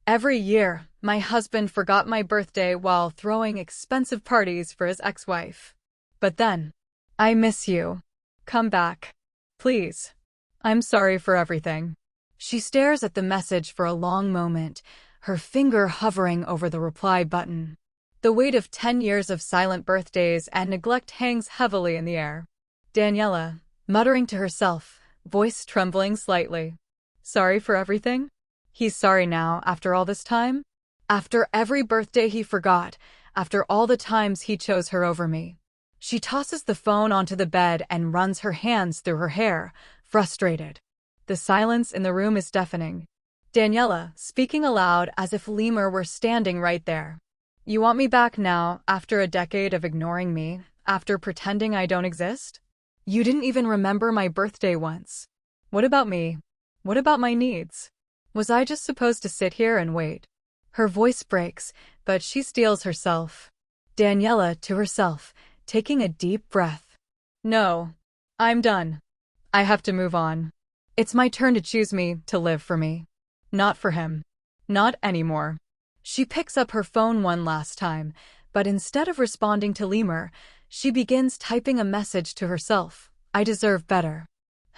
Every year, my husband forgot my birthday while throwing expensive parties for his ex-wife. But then, I miss you. Come back. Please. I'm sorry for everything. She stares at the message for a long moment, her finger hovering over the reply button. The weight of 10 years of silent birthdays and neglect hangs heavily in the air. Daniela, muttering to herself, voice trembling slightly. Sorry for everything? He's sorry now, after all this time? After every birthday he forgot, after all the times he chose her over me. She tosses the phone onto the bed and runs her hands through her hair, frustrated. The silence in the room is deafening. Daniela, speaking aloud as if Lemur were standing right there. You want me back now, after a decade of ignoring me, after pretending I don't exist? You didn't even remember my birthday once. What about me? What about my needs? Was I just supposed to sit here and wait? Her voice breaks, but she steels herself. Daniela to herself, taking a deep breath. No. I'm done. I have to move on. It's my turn to choose me, to live for me. Not for him. Not anymore. She picks up her phone one last time, but instead of responding to Lemur, she begins typing a message to herself. I deserve better.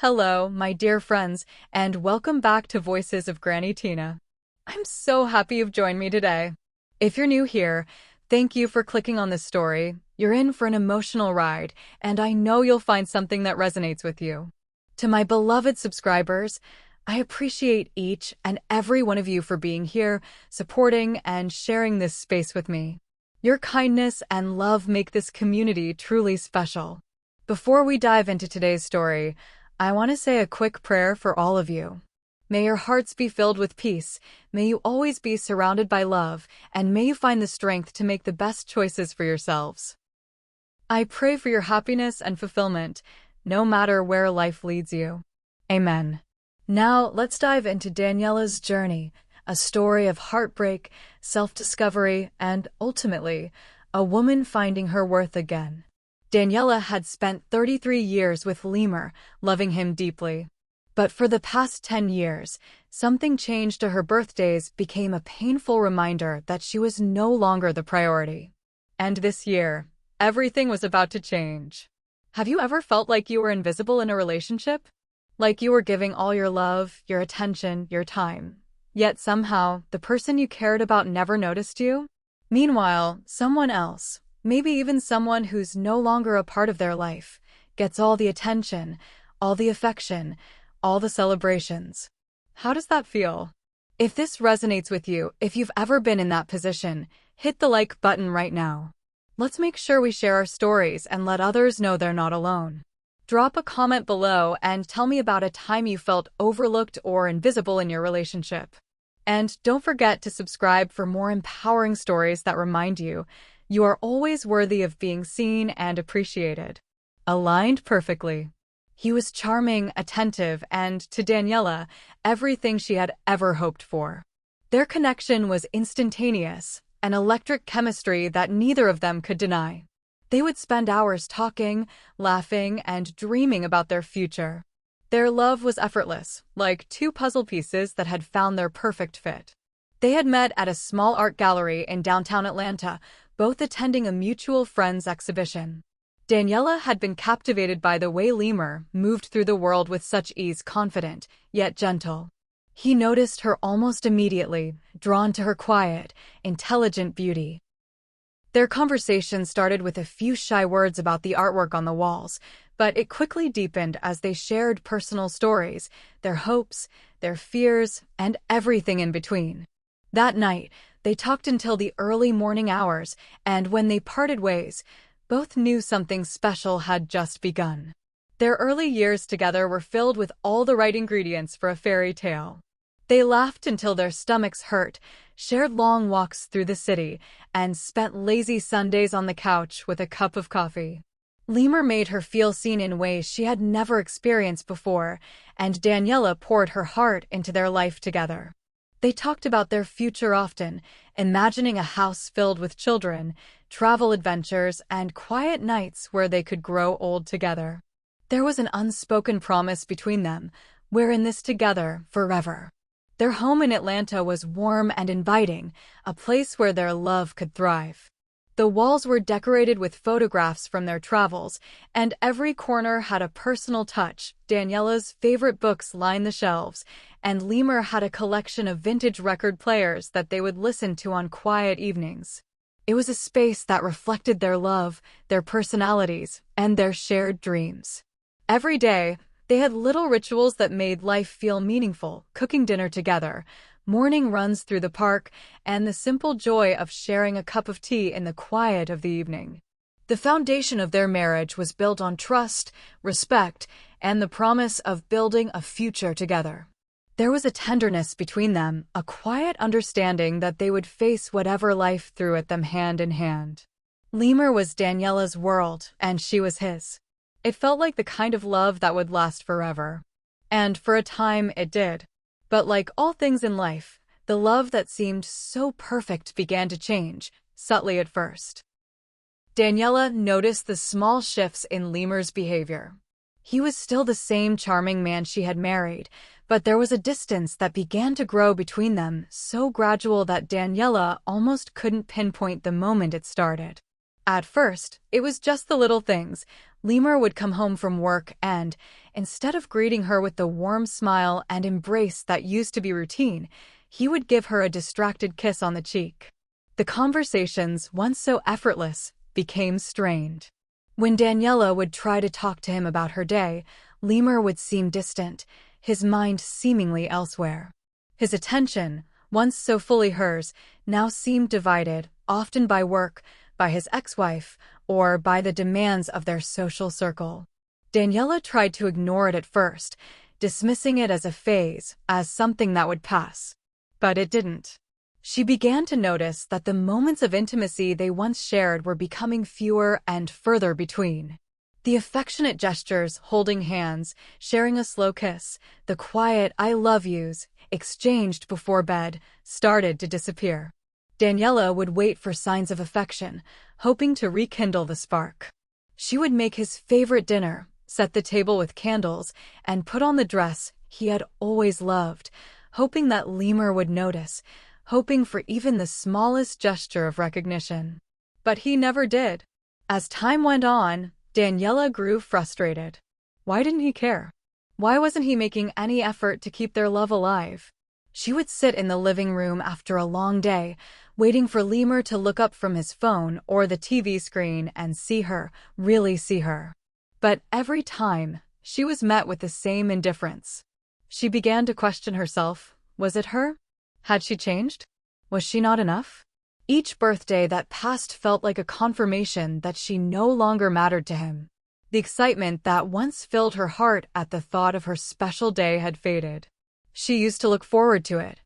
Hello, my dear friends, and welcome back to Voices of Granny Tina. I'm so happy you've joined me today. If you're new here, thank you for clicking on this story. You're in for an emotional ride, and I know you'll find something that resonates with you. To my beloved subscribers, I appreciate each and every one of you for being here, supporting, and sharing this space with me. Your kindness and love make this community truly special. Before we dive into today's story, I want to say a quick prayer for all of you. May your hearts be filled with peace, may you always be surrounded by love, and may you find the strength to make the best choices for yourselves. I pray for your happiness and fulfillment, no matter where life leads you. Amen. Now, let's dive into Daniela's journey, a story of heartbreak, self-discovery, and, ultimately, a woman finding her worth again. Daniela had spent 33 years with Lemur, loving him deeply. But for the past 10 years, something changed. Her birthdays became a painful reminder that she was no longer the priority. And this year, everything was about to change. Have you ever felt like you were invisible in a relationship? Like you were giving all your love, your attention, your time. Yet somehow, the person you cared about never noticed you? Meanwhile, someone else, maybe even someone who's no longer a part of their life, gets all the attention, all the affection, all the celebrations. How does that feel? If this resonates with you, if you've ever been in that position, hit the like button right now. Let's make sure we share our stories and let others know they're not alone. Drop a comment below and tell me about a time you felt overlooked or invisible in your relationship. And don't forget to subscribe for more empowering stories that remind you you are always worthy of being seen and appreciated. Aligned perfectly. He was charming, attentive, and, to Daniela, everything she had ever hoped for. Their connection was instantaneous, an electric chemistry that neither of them could deny. They would spend hours talking, laughing, and dreaming about their future. Their love was effortless, like two puzzle pieces that had found their perfect fit. They had met at a small art gallery in downtown Atlanta, both attending a mutual friends exhibition. Daniela had been captivated by the way Lemur moved through the world with such ease, confident, yet gentle. He noticed her almost immediately, drawn to her quiet, intelligent beauty. Their conversation started with a few shy words about the artwork on the walls, but it quickly deepened as they shared personal stories, their hopes, their fears, and everything in between. That night, they talked until the early morning hours, and when they parted ways, both knew something special had just begun. Their early years together were filled with all the right ingredients for a fairy tale. They laughed until their stomachs hurt, shared long walks through the city, and spent lazy Sundays on the couch with a cup of coffee. Lemur made her feel seen in ways she had never experienced before, and Daniela poured her heart into their life together. They talked about their future often, imagining a house filled with children, travel adventures, and quiet nights where they could grow old together. There was an unspoken promise between them, we're in this together forever. Their home in Atlanta was warm and inviting, a place where their love could thrive. The walls were decorated with photographs from their travels, and every corner had a personal touch. Daniela's favorite books lined the shelves, and Lemur had a collection of vintage record players that they would listen to on quiet evenings. It was a space that reflected their love, their personalities, and their shared dreams. Every day, they had little rituals that made life feel meaningful: cooking dinner together, morning runs through the park, and the simple joy of sharing a cup of tea in the quiet of the evening. The foundation of their marriage was built on trust, respect, and the promise of building a future together. There was a tenderness between them, a quiet understanding that they would face whatever life threw at them hand in hand. Lemur was Daniela's world, and she was his. It felt like the kind of love that would last forever. And for a time it did. But like all things in life, the love that seemed so perfect began to change, subtly at first. Daniela noticed the small shifts in Lemur's behavior. He was still the same charming man she had married, but there was a distance that began to grow between them, so gradual that Daniela almost couldn't pinpoint the moment it started. At first, it was just the little things. Lemur would come home from work and, instead of greeting her with the warm smile and embrace that used to be routine, he would give her a distracted kiss on the cheek. The conversations, once so effortless, became strained. When Daniela would try to talk to him about her day, Lemur would seem distant, his mind seemingly elsewhere. His attention, once so fully hers, now seemed divided, often by work, by his ex-wife, or by the demands of their social circle. Daniela tried to ignore it at first, dismissing it as a phase, as something that would pass. But it didn't. She began to notice that the moments of intimacy they once shared were becoming fewer and further between. The affectionate gestures, holding hands, sharing a slow kiss, the quiet "I love yous" exchanged before bed, started to disappear. Daniela would wait for signs of affection, hoping to rekindle the spark. She would make his favorite dinner, set the table with candles, and put on the dress he had always loved, hoping that Lemur would notice, hoping for even the smallest gesture of recognition. But he never did. As time went on, Daniela grew frustrated. Why didn't he care? Why wasn't he making any effort to keep their love alive? She would sit in the living room after a long day, waiting for Lemur to look up from his phone or the TV screen and see her, really see her. But every time, she was met with the same indifference. She began to question herself. Was it her? Had she changed? Was she not enough? Each birthday that passed felt like a confirmation that she no longer mattered to him. The excitement that once filled her heart at the thought of her special day had faded. She used to look forward to it,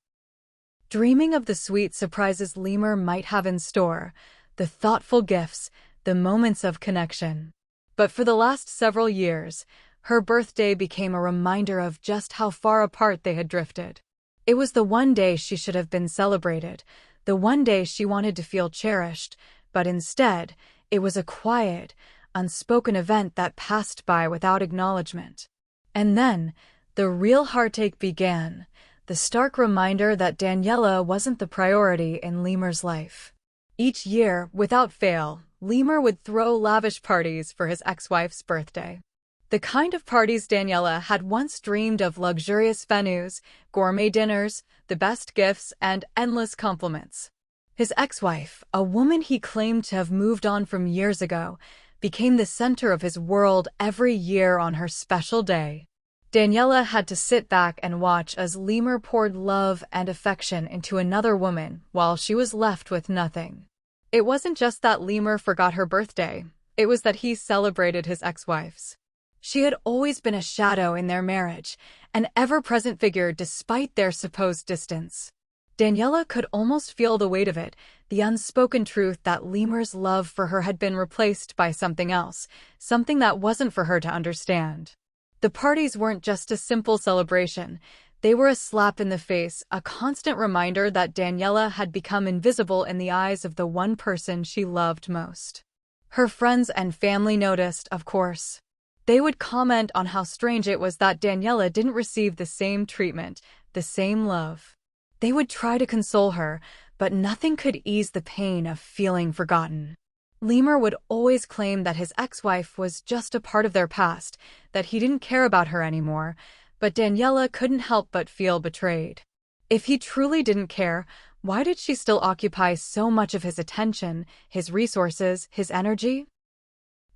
dreaming of the sweet surprises Lemur might have in store, the thoughtful gifts, the moments of connection. But for the last several years, her birthday became a reminder of just how far apart they had drifted. It was the one day she should have been celebrated, the one day she wanted to feel cherished, but instead, it was a quiet, unspoken event that passed by without acknowledgement. And then, the real heartache began, the stark reminder that Daniela wasn't the priority in Lemur's life. Each year, without fail, Lemur would throw lavish parties for his ex-wife's birthday. The kind of parties Daniela had once dreamed of: luxurious venues, gourmet dinners, the best gifts, and endless compliments. His ex-wife, a woman he claimed to have moved on from years ago, became the center of his world every year on her special day. Daniela had to sit back and watch as Lemur poured love and affection into another woman while she was left with nothing. It wasn't just that Lemur forgot her birthday, it was that he celebrated his ex-wife's. She had always been a shadow in their marriage, an ever-present figure despite their supposed distance. Daniela could almost feel the weight of it, the unspoken truth that Lemur's love for her had been replaced by something else, something that wasn't for her to understand. The parties weren't just a simple celebration. They were a slap in the face, a constant reminder that Daniela had become invisible in the eyes of the one person she loved most. Her friends and family noticed, of course. They would comment on how strange it was that Daniela didn't receive the same treatment, the same love. They would try to console her, but nothing could ease the pain of feeling forgotten. Lemur would always claim that his ex-wife was just a part of their past, that he didn't care about her anymore, but Daniela couldn't help but feel betrayed. If he truly didn't care, why did she still occupy so much of his attention, his resources, his energy?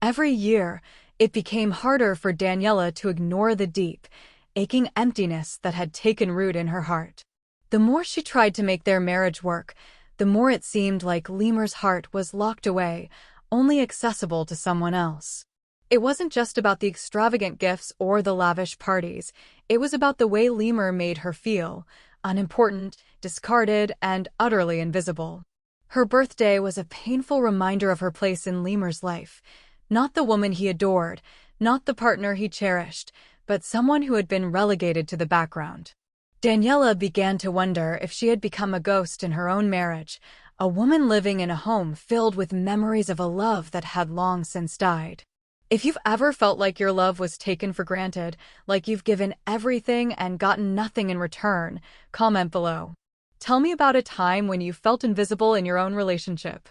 Every year, it became harder for Daniela to ignore the deep, aching emptiness that had taken root in her heart. The more she tried to make their marriage work, the more it seemed like Lemur's heart was locked away, only accessible to someone else. It wasn't just about the extravagant gifts or the lavish parties. It was about the way Lemur made her feel, unimportant, discarded, and utterly invisible. Her birthday was a painful reminder of her place in Lemur's life. Not the woman he adored, not the partner he cherished, but someone who had been relegated to the background. Daniela began to wonder if she had become a ghost in her own marriage, a woman living in a home filled with memories of a love that had long since died. If you've ever felt like your love was taken for granted, like you've given everything and gotten nothing in return, comment below. Tell me about a time when you felt invisible in your own relationship.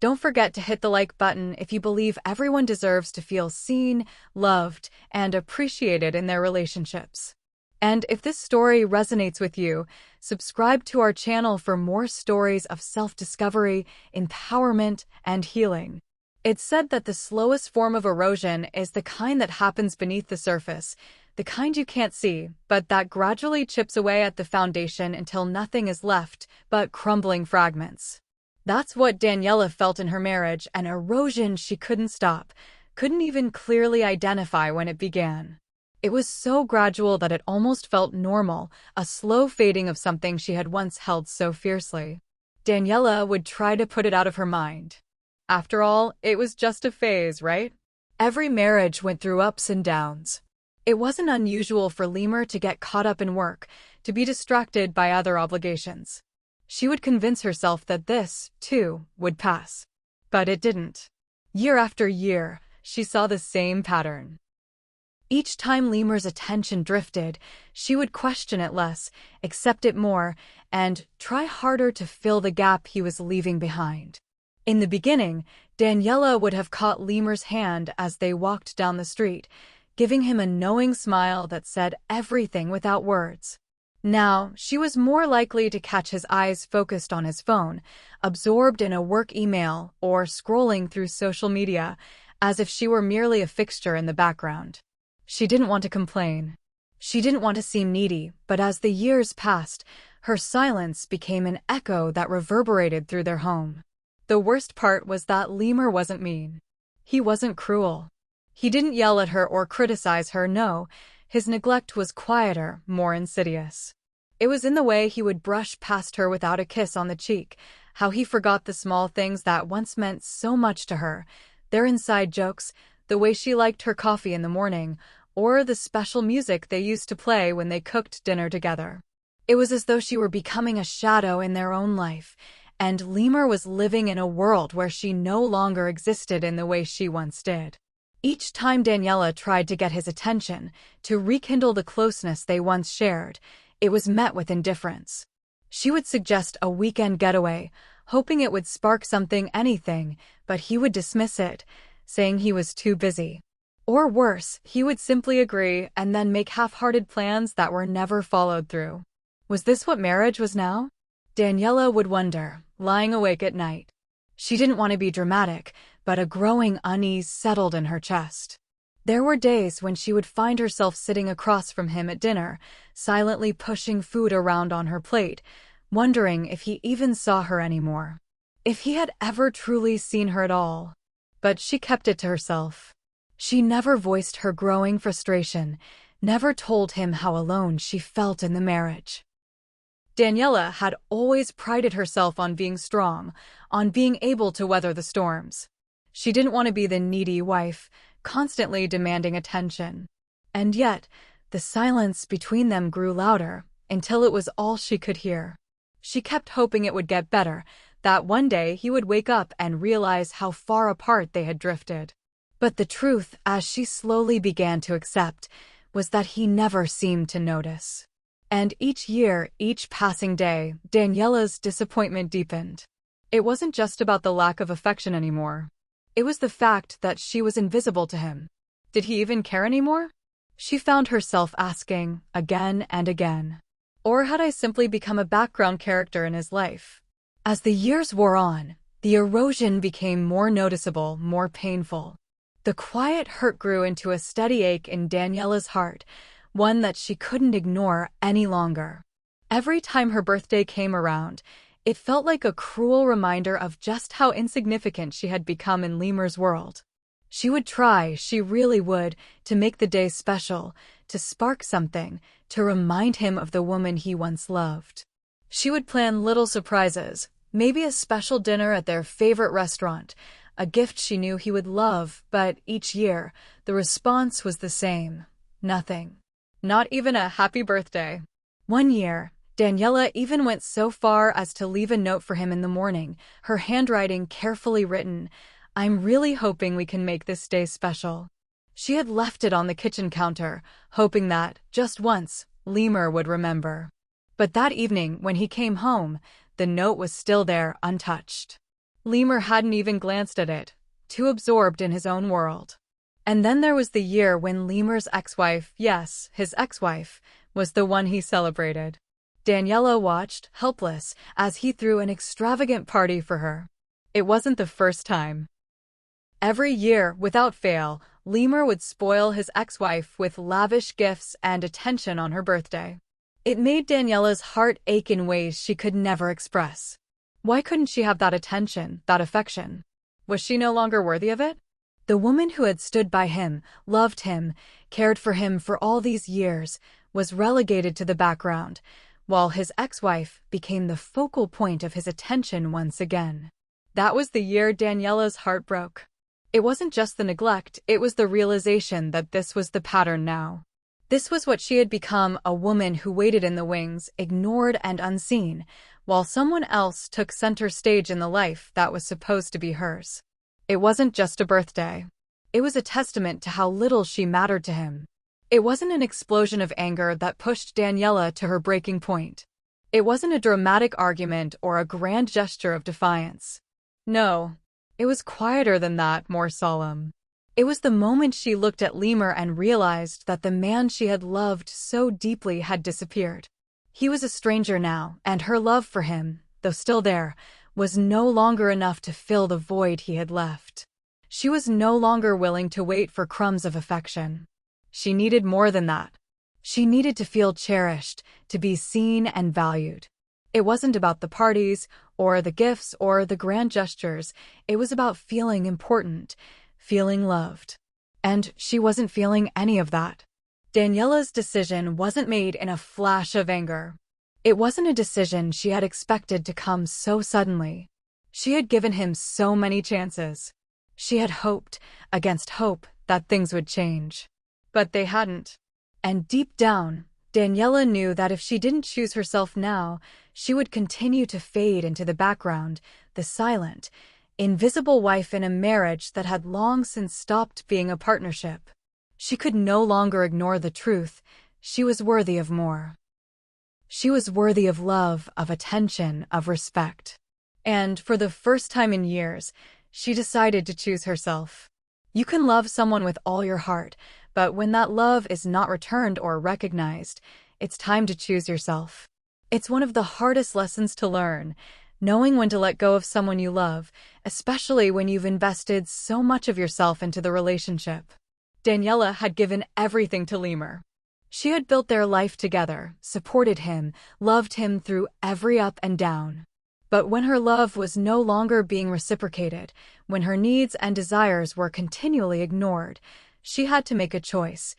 Don't forget to hit the like button if you believe everyone deserves to feel seen, loved, and appreciated in their relationships. And if this story resonates with you, subscribe to our channel for more stories of self-discovery, empowerment, and healing. It's said that the slowest form of erosion is the kind that happens beneath the surface, the kind you can't see, but that gradually chips away at the foundation until nothing is left but crumbling fragments. That's what Daniela felt in her marriage, an erosion she couldn't stop, couldn't even clearly identify when it began. It was so gradual that it almost felt normal, a slow fading of something she had once held so fiercely. Daniela would try to put it out of her mind. After all, it was just a phase, right? Every marriage went through ups and downs. It wasn't unusual for Lemur to get caught up in work, to be distracted by other obligations. She would convince herself that this, too, would pass. But it didn't. Year after year, she saw the same pattern. Each time Lemur's attention drifted, she would question it less, accept it more, and try harder to fill the gap he was leaving behind. In the beginning, Daniela would have caught Lemur's hand as they walked down the street, giving him a knowing smile that said everything without words. Now, she was more likely to catch his eyes focused on his phone, absorbed in a work email or scrolling through social media, as if she were merely a fixture in the background. She didn't want to complain. She didn't want to seem needy, but as the years passed, her silence became an echo that reverberated through their home. The worst part was that Lemur wasn't mean. He wasn't cruel. He didn't yell at her or criticize her, no. His neglect was quieter, more insidious. It was in the way he would brush past her without a kiss on the cheek, how he forgot the small things that once meant so much to her, their inside jokes, the way she liked her coffee in the morning, or the special music they used to play when they cooked dinner together. It was as though she were becoming a shadow in their own life, and Lemur was living in a world where she no longer existed in the way she once did. Each time Daniela tried to get his attention, to rekindle the closeness they once shared, it was met with indifference. She would suggest a weekend getaway, hoping it would spark something, anything, but he would dismiss it, saying he was too busy. Or worse, he would simply agree and then make half-hearted plans that were never followed through. Was this what marriage was now? Daniela would wonder, lying awake at night. She didn't want to be dramatic, but a growing unease settled in her chest. There were days when she would find herself sitting across from him at dinner, silently pushing food around on her plate, wondering if he even saw her anymore. If he had ever truly seen her at all. But she kept it to herself. She never voiced her growing frustration, never told him how alone she felt in the marriage. Daniela had always prided herself on being strong, on being able to weather the storms. She didn't want to be the needy wife, constantly demanding attention. And yet, the silence between them grew louder, until it was all she could hear. She kept hoping it would get better, that one day he would wake up and realize how far apart they had drifted. But the truth, as she slowly began to accept, was that he never seemed to notice. And each year, each passing day, Daniela's disappointment deepened. It wasn't just about the lack of affection anymore. It was the fact that she was invisible to him. Did he even care anymore? She found herself asking, again and again. Or had I simply become a background character in his life? As the years wore on, the erosion became more noticeable, more painful. The quiet hurt grew into a steady ache in Daniela's heart, one that she couldn't ignore any longer. Every time her birthday came around, it felt like a cruel reminder of just how insignificant she had become in Lemur's world. She would try, she really would, to make the day special, to spark something, to remind him of the woman he once loved. She would plan little surprises, maybe a special dinner at their favorite restaurant, a gift she knew he would love, but each year, the response was the same. Nothing. Not even a happy birthday. One year, Daniela even went so far as to leave a note for him in the morning, her handwriting carefully written, "I'm really hoping we can make this day special." She had left it on the kitchen counter, hoping that, just once, Lemur would remember. But that evening, when he came home, the note was still there, untouched. Lemur hadn't even glanced at it, too absorbed in his own world. And then there was the year when Lemur's ex-wife, yes, his ex-wife, was the one he celebrated. Daniela watched, helpless, as he threw an extravagant party for her. It wasn't the first time. Every year, without fail, Lemur would spoil his ex-wife with lavish gifts and attention on her birthday. It made Daniela's heart ache in ways she could never express. Why couldn't she have that attention, that affection? Was she no longer worthy of it? The woman who had stood by him, loved him, cared for him for all these years, was relegated to the background, while his ex-wife became the focal point of his attention once again. That was the year Daniela's heart broke. It wasn't just the neglect, it was the realization that this was the pattern now. This was what she had become, a woman who waited in the wings, ignored and unseen, while someone else took center stage in the life that was supposed to be hers. It wasn't just a birthday. It was a testament to how little she mattered to him. It wasn't an explosion of anger that pushed Daniela to her breaking point. It wasn't a dramatic argument or a grand gesture of defiance. No, it was quieter than that, more solemn. It was the moment she looked at Lemur and realized that the man she had loved so deeply had disappeared. He was a stranger now, and her love for him, though still there, was no longer enough to fill the void he had left. She was no longer willing to wait for crumbs of affection. She needed more than that. She needed to feel cherished, to be seen and valued. It wasn't about the parties, or the gifts, or the grand gestures. It was about feeling important, feeling loved. And she wasn't feeling any of that. Daniela's decision wasn't made in a flash of anger. It wasn't a decision she had expected to come so suddenly. She had given him so many chances. She had hoped, against hope, that things would change. But they hadn't. And deep down, Daniela knew that if she didn't choose herself now, she would continue to fade into the background, the silent, invisible wife in a marriage that had long since stopped being a partnership. She could no longer ignore the truth. She was worthy of more. She was worthy of love, of attention, of respect. And for the first time in years, she decided to choose herself. You can love someone with all your heart, but when that love is not returned or recognized, it's time to choose yourself. It's one of the hardest lessons to learn, knowing when to let go of someone you love, especially when you've invested so much of yourself into the relationship. Daniela had given everything to Lemur. She had built their life together, supported him, loved him through every up and down. But when her love was no longer being reciprocated, when her needs and desires were continually ignored, she had to make a choice: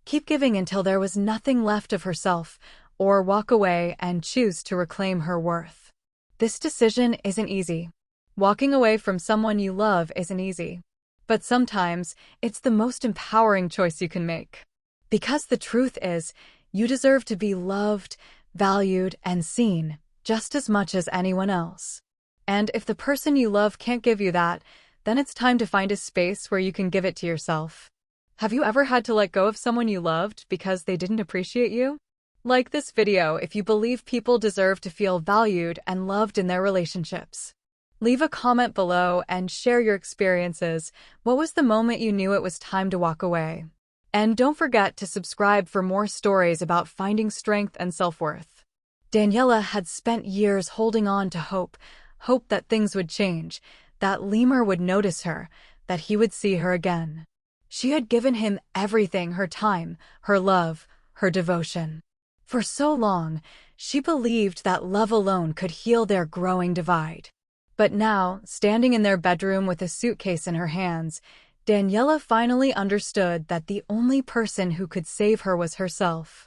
keep giving until there was nothing left of herself, or walk away and choose to reclaim her worth. This decision isn't easy. Walking away from someone you love isn't easy. But sometimes, it's the most empowering choice you can make. Because the truth is, you deserve to be loved, valued, and seen, just as much as anyone else. And if the person you love can't give you that, then it's time to find a space where you can give it to yourself. Have you ever had to let go of someone you loved because they didn't appreciate you? Like this video if you believe people deserve to feel valued and loved in their relationships. Leave a comment below and share your experiences. What was the moment you knew it was time to walk away? And don't forget to subscribe for more stories about finding strength and self-worth. Daniela had spent years holding on to hope that things would change, that Lemur would notice her, that he would see her again. She had given him everything, her time, her love, her devotion. For so long, she believed that love alone could heal their growing divide. But now, standing in their bedroom with a suitcase in her hands, Daniela finally understood that the only person who could save her was herself.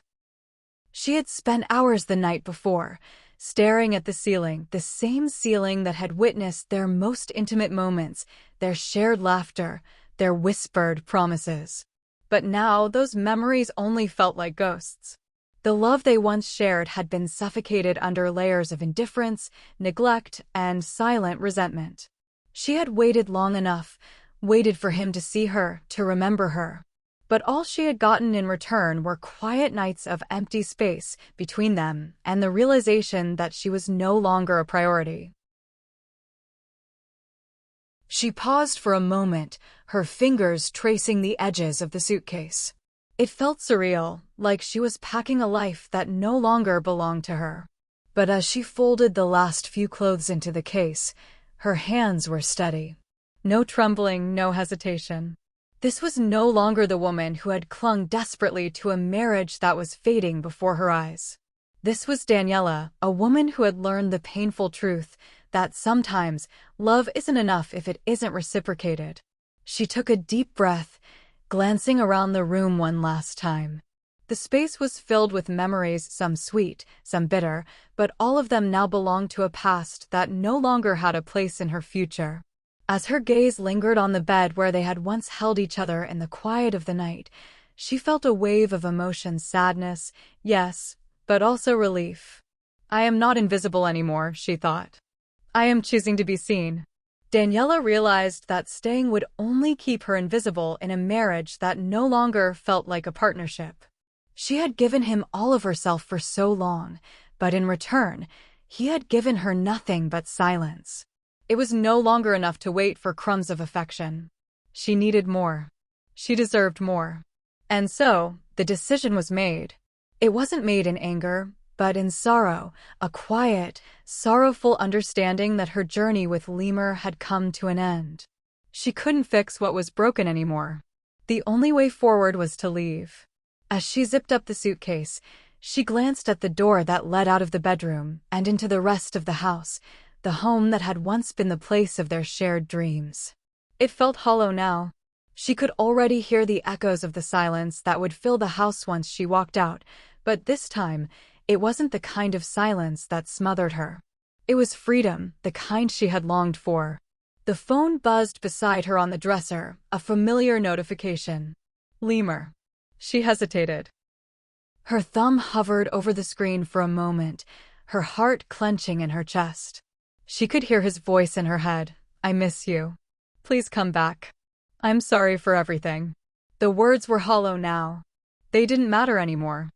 She had spent hours the night before, staring at the ceiling, the same ceiling that had witnessed their most intimate moments, their shared laughter, their whispered promises. But now those memories only felt like ghosts. The love they once shared had been suffocated under layers of indifference, neglect, and silent resentment. She had waited long enough, waited for him to see her, to remember her. But all she had gotten in return were quiet nights of empty space between them and the realization that she was no longer a priority. She paused for a moment, her fingers tracing the edges of the suitcase. It felt surreal, like she was packing a life that no longer belonged to her. But as she folded the last few clothes into the case, her hands were steady. No trembling, no hesitation. This was no longer the woman who had clung desperately to a marriage that was fading before her eyes. This was Daniela, a woman who had learned the painful truth that sometimes love isn't enough if it isn't reciprocated. She took a deep breath, glancing around the room one last time. The space was filled with memories, some sweet, some bitter, but all of them now belonged to a past that no longer had a place in her future. As her gaze lingered on the bed where they had once held each other in the quiet of the night, she felt a wave of emotion, sadness, yes, but also relief. I am not invisible anymore, she thought. I am choosing to be seen. Daniela realized that staying would only keep her invisible in a marriage that no longer felt like a partnership. She had given him all of herself for so long, but in return, he had given her nothing but silence. It was no longer enough to wait for crumbs of affection. She needed more. She deserved more. And so, the decision was made. It wasn't made in anger, but in sorrow, a quiet, sorrowful understanding that her journey with Lemur had come to an end. She couldn't fix what was broken anymore. The only way forward was to leave. As she zipped up the suitcase, she glanced at the door that led out of the bedroom and into the rest of the house, the home that had once been the place of their shared dreams. It felt hollow now. She could already hear the echoes of the silence that would fill the house once she walked out, but this time, it wasn't the kind of silence that smothered her. It was freedom, the kind she had longed for. The phone buzzed beside her on the dresser, a familiar notification. Lemur. She hesitated. Her thumb hovered over the screen for a moment, her heart clenching in her chest. She could hear his voice in her head. I miss you. Please come back. I'm sorry for everything. The words were hollow now. They didn't matter anymore.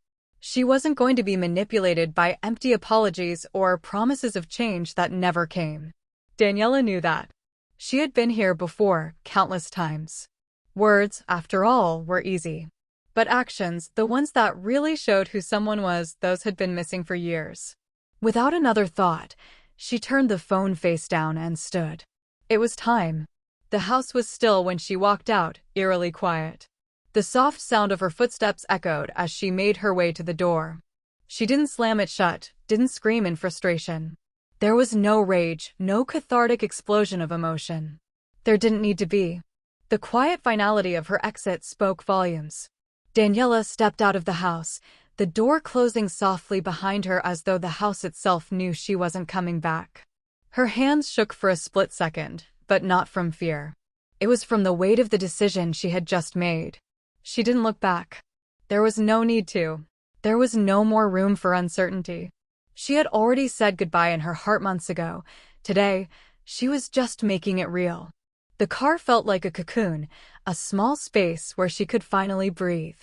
She wasn't going to be manipulated by empty apologies or promises of change that never came. Daniela knew that. She had been here before, countless times. Words, after all, were easy. But actions, the ones that really showed who someone was, those had been missing for years. Without another thought, she turned the phone face down and stood. It was time. The house was still when she walked out, eerily quiet. The soft sound of her footsteps echoed as she made her way to the door. She didn't slam it shut, didn't scream in frustration. There was no rage, no cathartic explosion of emotion. There didn't need to be. The quiet finality of her exit spoke volumes. Daniela stepped out of the house, the door closing softly behind her as though the house itself knew she wasn't coming back. Her hands shook for a split second, but not from fear. It was from the weight of the decision she had just made. She didn't look back. There was no need to. There was no more room for uncertainty. She had already said goodbye in her heart months ago. Today, she was just making it real. The car felt like a cocoon, a small space where she could finally breathe.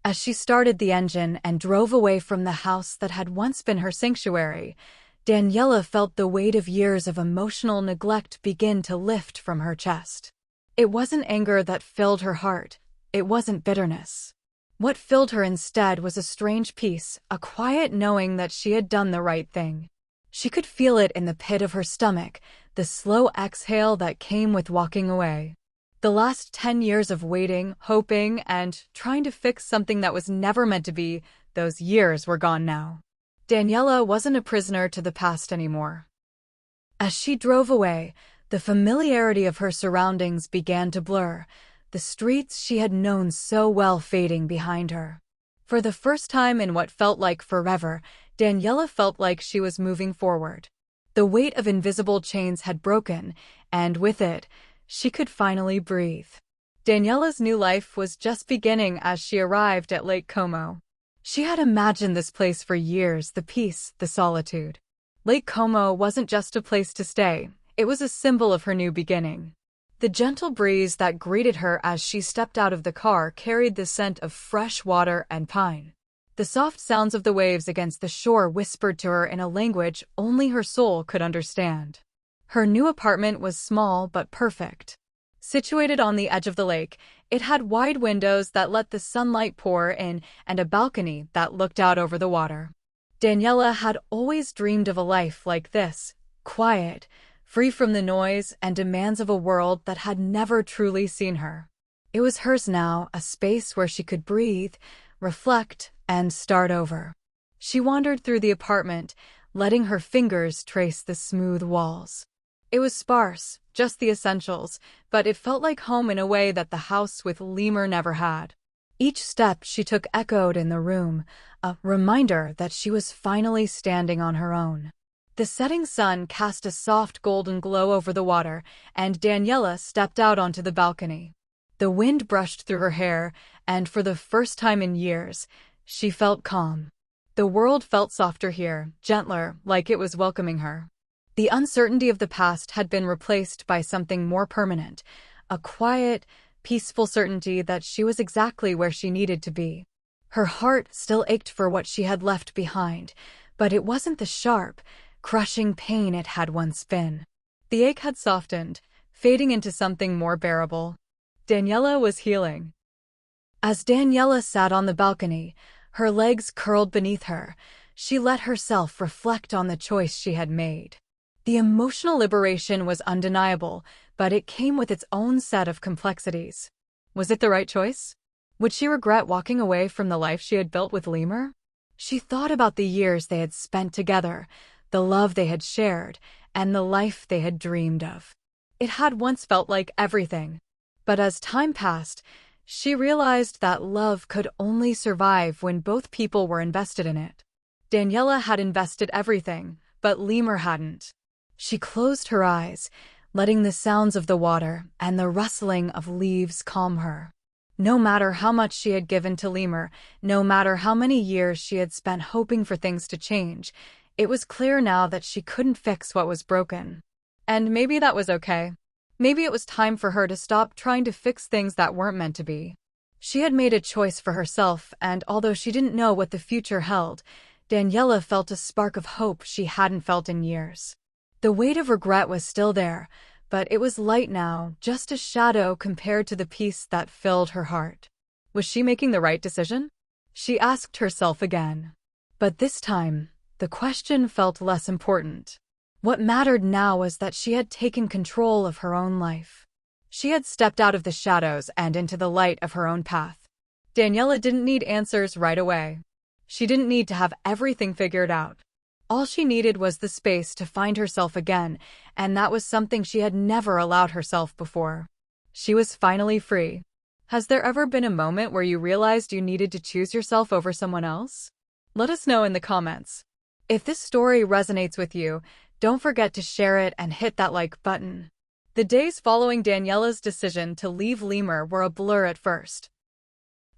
As she started the engine and drove away from the house that had once been her sanctuary, Daniela felt the weight of years of emotional neglect begin to lift from her chest. It wasn't anger that filled her heart. It wasn't bitterness. What filled her instead was a strange peace, a quiet knowing that she had done the right thing. She could feel it in the pit of her stomach, the slow exhale that came with walking away. The last 10 years of waiting, hoping, and trying to fix something that was never meant to be, those years were gone now. Daniela wasn't a prisoner to the past anymore. As she drove away, the familiarity of her surroundings began to blur, the streets she had known so well fading behind her. For the first time in what felt like forever, Daniela felt like she was moving forward. The weight of invisible chains had broken, and with it, she could finally breathe. Daniela's new life was just beginning as she arrived at Lake Como. She had imagined this place for years, the peace, the solitude. Lake Como wasn't just a place to stay, it was a symbol of her new beginning. The gentle breeze that greeted her as she stepped out of the car carried the scent of fresh water and pine. The soft sounds of the waves against the shore whispered to her in a language only her soul could understand. Her new apartment was small but perfect. Situated on the edge of the lake, it had wide windows that let the sunlight pour in and a balcony that looked out over the water. Daniela had always dreamed of a life like this, quiet, free from the noise and demands of a world that had never truly seen her. It was hers now, a space where she could breathe, reflect, and start over. She wandered through the apartment, letting her fingers trace the smooth walls. It was sparse, just the essentials, but it felt like home in a way that the house with Lemur never had. Each step she took echoed in the room, a reminder that she was finally standing on her own. The setting sun cast a soft golden glow over the water, and Daniela stepped out onto the balcony. The wind brushed through her hair, and for the first time in years, she felt calm. The world felt softer here, gentler, like it was welcoming her. The uncertainty of the past had been replaced by something more permanent, a quiet, peaceful certainty that she was exactly where she needed to be. Her heart still ached for what she had left behind, but it wasn't the sharp, crushing pain it had once been. The ache had softened, fading into something more bearable. Daniela was healing. As Daniela sat on the balcony, her legs curled beneath her, she let herself reflect on the choice she had made. The emotional liberation was undeniable, but it came with its own set of complexities. Was it the right choice? Would she regret walking away from the life she had built with Lemur? She thought about the years they had spent together, the love they had shared, and the life they had dreamed of. It had once felt like everything. But as time passed, she realized that love could only survive when both people were invested in it. Daniela had invested everything, but Lemur hadn't. She closed her eyes, letting the sounds of the water and the rustling of leaves calm her. No matter how much she had given to Lemur, no matter how many years she had spent hoping for things to change, it was clear now that she couldn't fix what was broken. And maybe that was okay. Maybe it was time for her to stop trying to fix things that weren't meant to be. She had made a choice for herself, and although she didn't know what the future held, Daniela felt a spark of hope she hadn't felt in years. The weight of regret was still there, but it was light now, just a shadow compared to the peace that filled her heart. Was she making the right decision? She asked herself again. But this time, the question felt less important. What mattered now was that she had taken control of her own life. She had stepped out of the shadows and into the light of her own path. Daniela didn't need answers right away. She didn't need to have everything figured out. All she needed was the space to find herself again, and that was something she had never allowed herself before. She was finally free. Has there ever been a moment where you realized you needed to choose yourself over someone else? Let us know in the comments. If this story resonates with you, don't forget to share it and hit that like button. The days following Daniela's decision to leave Lemur were a blur at first.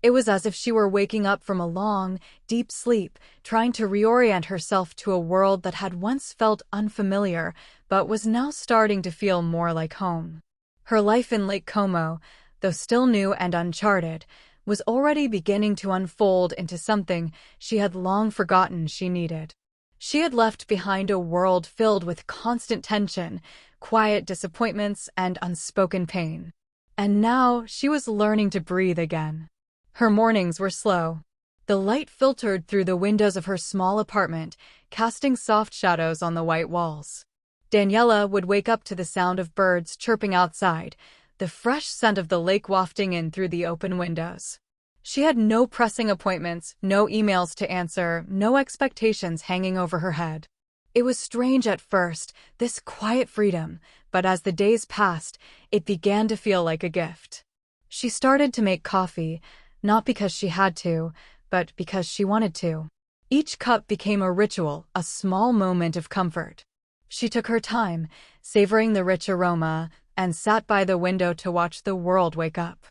It was as if she were waking up from a long, deep sleep, trying to reorient herself to a world that had once felt unfamiliar, but was now starting to feel more like home. Her life in Lake Como, though still new and uncharted, was already beginning to unfold into something she had long forgotten she needed. She had left behind a world filled with constant tension, quiet disappointments, and unspoken pain. And now she was learning to breathe again. Her mornings were slow. The light filtered through the windows of her small apartment, casting soft shadows on the white walls. Daniela would wake up to the sound of birds chirping outside, the fresh scent of the lake wafting in through the open windows. She had no pressing appointments, no emails to answer, no expectations hanging over her head. It was strange at first, this quiet freedom, but as the days passed, it began to feel like a gift. She started to make coffee, not because she had to, but because she wanted to. Each cup became a ritual, a small moment of comfort. She took her time, savoring the rich aroma, and sat by the window to watch the world wake up.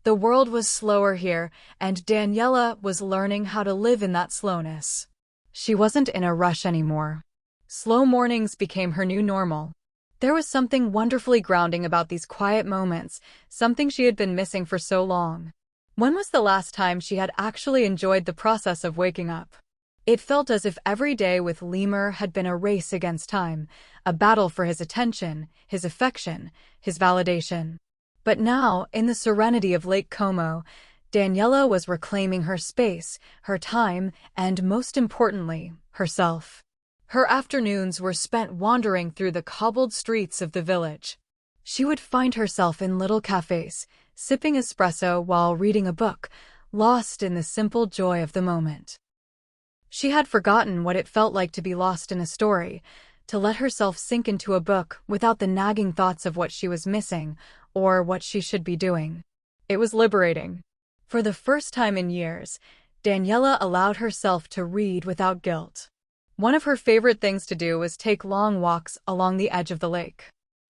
The world was slower here, and Daniela was learning how to live in that slowness. She wasn't in a rush anymore. Slow mornings became her new normal. There was something wonderfully grounding about these quiet moments, something she had been missing for so long. When was the last time she had actually enjoyed the process of waking up? It felt as if every day with Lemur had been a race against time, a battle for his attention, his affection, his validation. But now, in the serenity of Lake Como, Daniela was reclaiming her space, her time, and most importantly, herself. Her afternoons were spent wandering through the cobbled streets of the village. She would find herself in little cafes, sipping espresso while reading a book, lost in the simple joy of the moment. She had forgotten what it felt like to be lost in a story, to let herself sink into a book without the nagging thoughts of what she was missing or what she should be doing. It was liberating. For the first time in years, Daniela allowed herself to read without guilt. One of her favorite things to do was take long walks along the edge of the lake.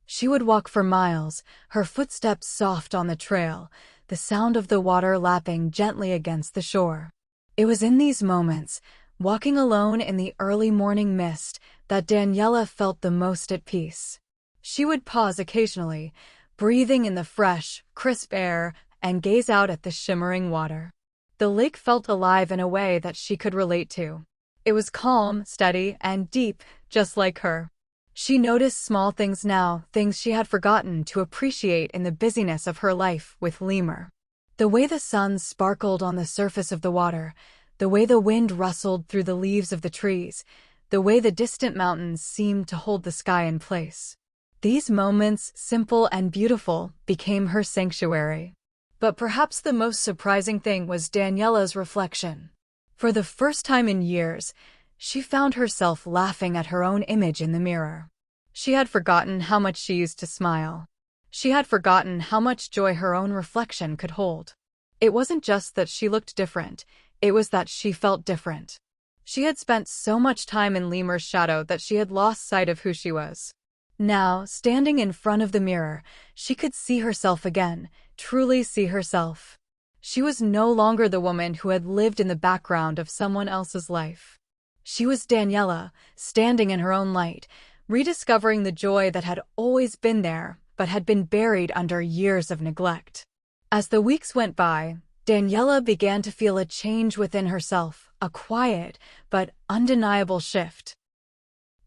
She would walk for miles, her footsteps soft on the trail, the sound of the water lapping gently against the shore. It was in these moments, walking alone in the early morning mist, that Daniela felt the most at peace. She would pause occasionally, breathing in the fresh, crisp air, and gaze out at the shimmering water. The lake felt alive in a way that she could relate to. It was calm, steady, and deep, just like her. She noticed small things now, things she had forgotten to appreciate in the busyness of her life with Lemur. The way the sun sparkled on the surface of the water, the way the wind rustled through the leaves of the trees, the way the distant mountains seemed to hold the sky in place. These moments, simple and beautiful, became her sanctuary. But perhaps the most surprising thing was Daniela's reflection. For the first time in years, she found herself laughing at her own image in the mirror. She had forgotten how much she used to smile. She had forgotten how much joy her own reflection could hold. It wasn't just that she looked different, it was that she felt different. She had spent so much time in Lemur's shadow that she had lost sight of who she was. Now, standing in front of the mirror, she could see herself again, truly see herself. She was no longer the woman who had lived in the background of someone else's life. She was Daniela, standing in her own light, rediscovering the joy that had always been there, but had been buried under years of neglect. As the weeks went by, Daniela began to feel a change within herself, a quiet but undeniable shift.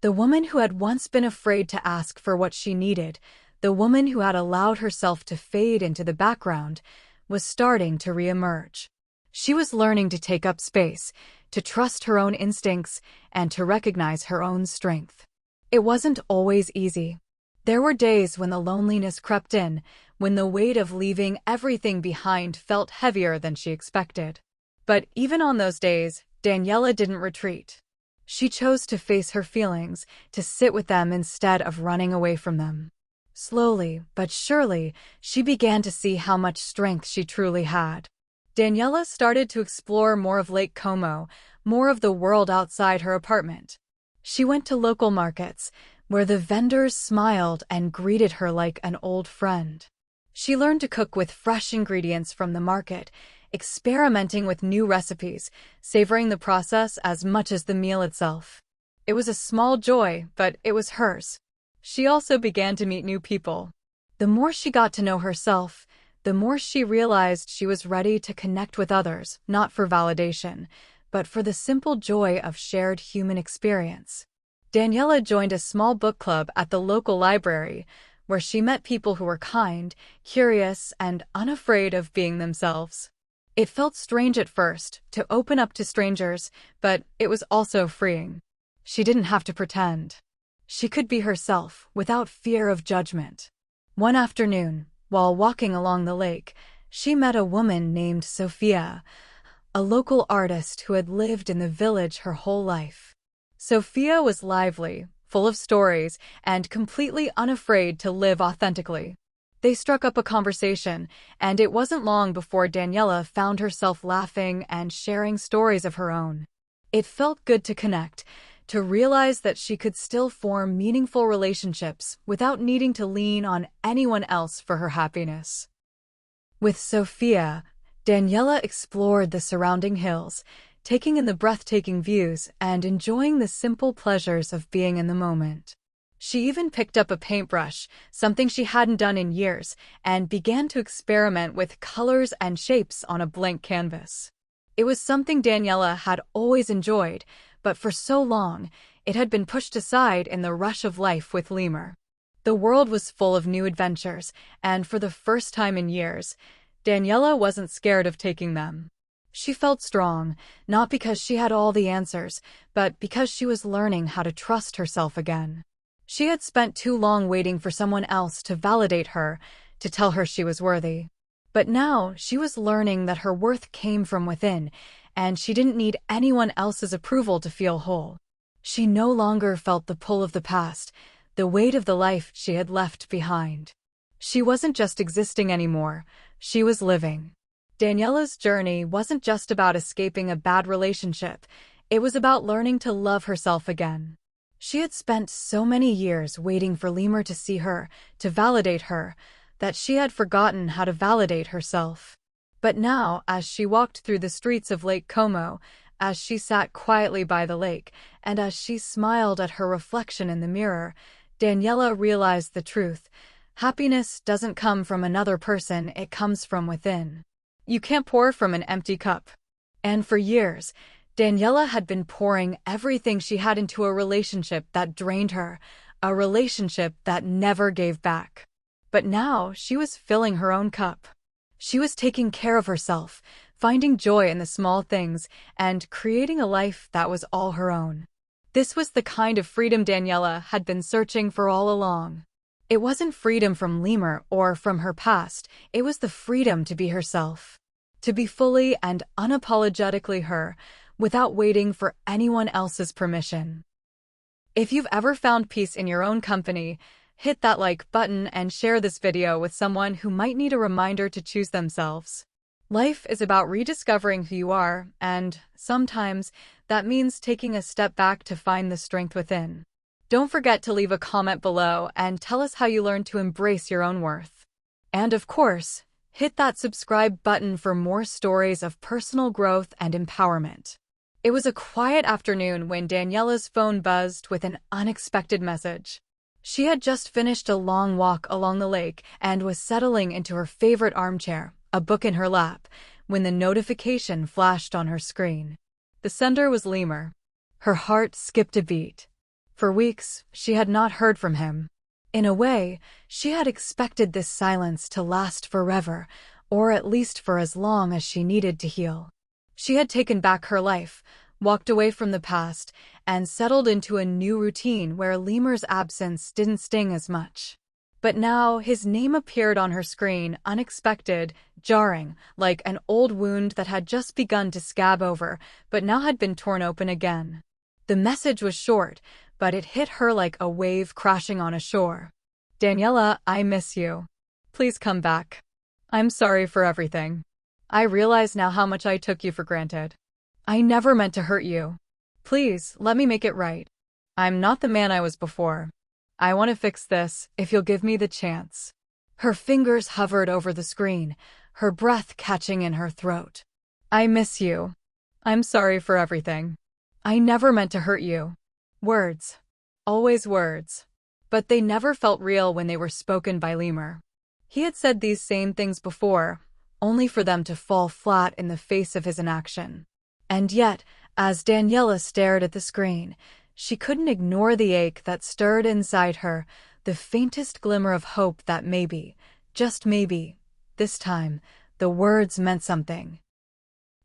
The woman who had once been afraid to ask for what she needed, the woman who had allowed herself to fade into the background, was starting to reemerge. She was learning to take up space, to trust her own instincts, and to recognize her own strength. It wasn't always easy. There were days when the loneliness crept in, when the weight of leaving everything behind felt heavier than she expected. But even on those days, Daniela didn't retreat. She chose to face her feelings, to sit with them instead of running away from them. Slowly, but surely, she began to see how much strength she truly had. Daniela started to explore more of Lake Como, more of the world outside her apartment. She went to local markets, where the vendors smiled and greeted her like an old friend. She learned to cook with fresh ingredients from the market, experimenting with new recipes, savoring the process as much as the meal itself. It was a small joy, but it was hers. She also began to meet new people. The more she got to know herself, the more she realized she was ready to connect with others, not for validation, but for the simple joy of shared human experience. Daniela joined a small book club at the local library, where she met people who were kind, curious, and unafraid of being themselves. It felt strange at first to open up to strangers, but it was also freeing. She didn't have to pretend. She could be herself without fear of judgment. One afternoon, while walking along the lake, she met a woman named Sophia, a local artist who had lived in the village her whole life. Sophia was lively, full of stories, and completely unafraid to live authentically. They struck up a conversation, and it wasn't long before Daniela found herself laughing and sharing stories of her own. It felt good to connect, to realize that she could still form meaningful relationships without needing to lean on anyone else for her happiness. With Sophia, Daniela explored the surrounding hills, taking in the breathtaking views and enjoying the simple pleasures of being in the moment. She even picked up a paintbrush, something she hadn't done in years, and began to experiment with colors and shapes on a blank canvas. It was something Daniela had always enjoyed, but for so long, it had been pushed aside in the rush of life with Lemur. The world was full of new adventures, and for the first time in years, Daniela wasn't scared of taking them. She felt strong, not because she had all the answers, but because she was learning how to trust herself again. She had spent too long waiting for someone else to validate her, to tell her she was worthy. But now she was learning that her worth came from within, and she didn't need anyone else's approval to feel whole. She no longer felt the pull of the past, the weight of the life she had left behind. She wasn't just existing anymore, she was living. Daniela's journey wasn't just about escaping a bad relationship, it was about learning to love herself again. She had spent so many years waiting for Lemur to see her, to validate her, that she had forgotten how to validate herself. But now, as she walked through the streets of Lake Como, as she sat quietly by the lake, and as she smiled at her reflection in the mirror, Daniela realized the truth. Happiness doesn't come from another person, it comes from within. You can't pour from an empty cup. And for years, Daniela had been pouring everything she had into a relationship that drained her, a relationship that never gave back. But now she was filling her own cup. She was taking care of herself, finding joy in the small things, and creating a life that was all her own. This was the kind of freedom Daniela had been searching for all along. It wasn't freedom from Lemur or from her past, it was the freedom to be herself. To be fully and unapologetically her, without waiting for anyone else's permission. If you've ever found peace in your own company, hit that like button and share this video with someone who might need a reminder to choose themselves. Life is about rediscovering who you are, and sometimes that means taking a step back to find the strength within. Don't forget to leave a comment below and tell us how you learned to embrace your own worth. And of course, hit that subscribe button for more stories of personal growth and empowerment. It was a quiet afternoon when Daniela's phone buzzed with an unexpected message. She had just finished a long walk along the lake and was settling into her favorite armchair, a book in her lap, when the notification flashed on her screen. The sender was Lemur. Her heart skipped a beat. For weeks, she had not heard from him. In a way, she had expected this silence to last forever, or at least for as long as she needed to heal. She had taken back her life, walked away from the past, and settled into a new routine where Lemur's absence didn't sting as much. But now his name appeared on her screen, unexpected, jarring, like an old wound that had just begun to scab over, but now had been torn open again. The message was short, but it hit her like a wave crashing on a shore. Daniela, I miss you. Please come back. I'm sorry for everything. I realize now how much I took you for granted. I never meant to hurt you. Please, let me make it right. I'm not the man I was before. I want to fix this, if you'll give me the chance. Her fingers hovered over the screen, her breath catching in her throat. I miss you. I'm sorry for everything. I never meant to hurt you. Words. Always words. But they never felt real when they were spoken by Lemur. He had said these same things before, only for them to fall flat in the face of his inaction. And yet, as Daniela stared at the screen, she couldn't ignore the ache that stirred inside her, the faintest glimmer of hope that maybe, just maybe, this time, the words meant something.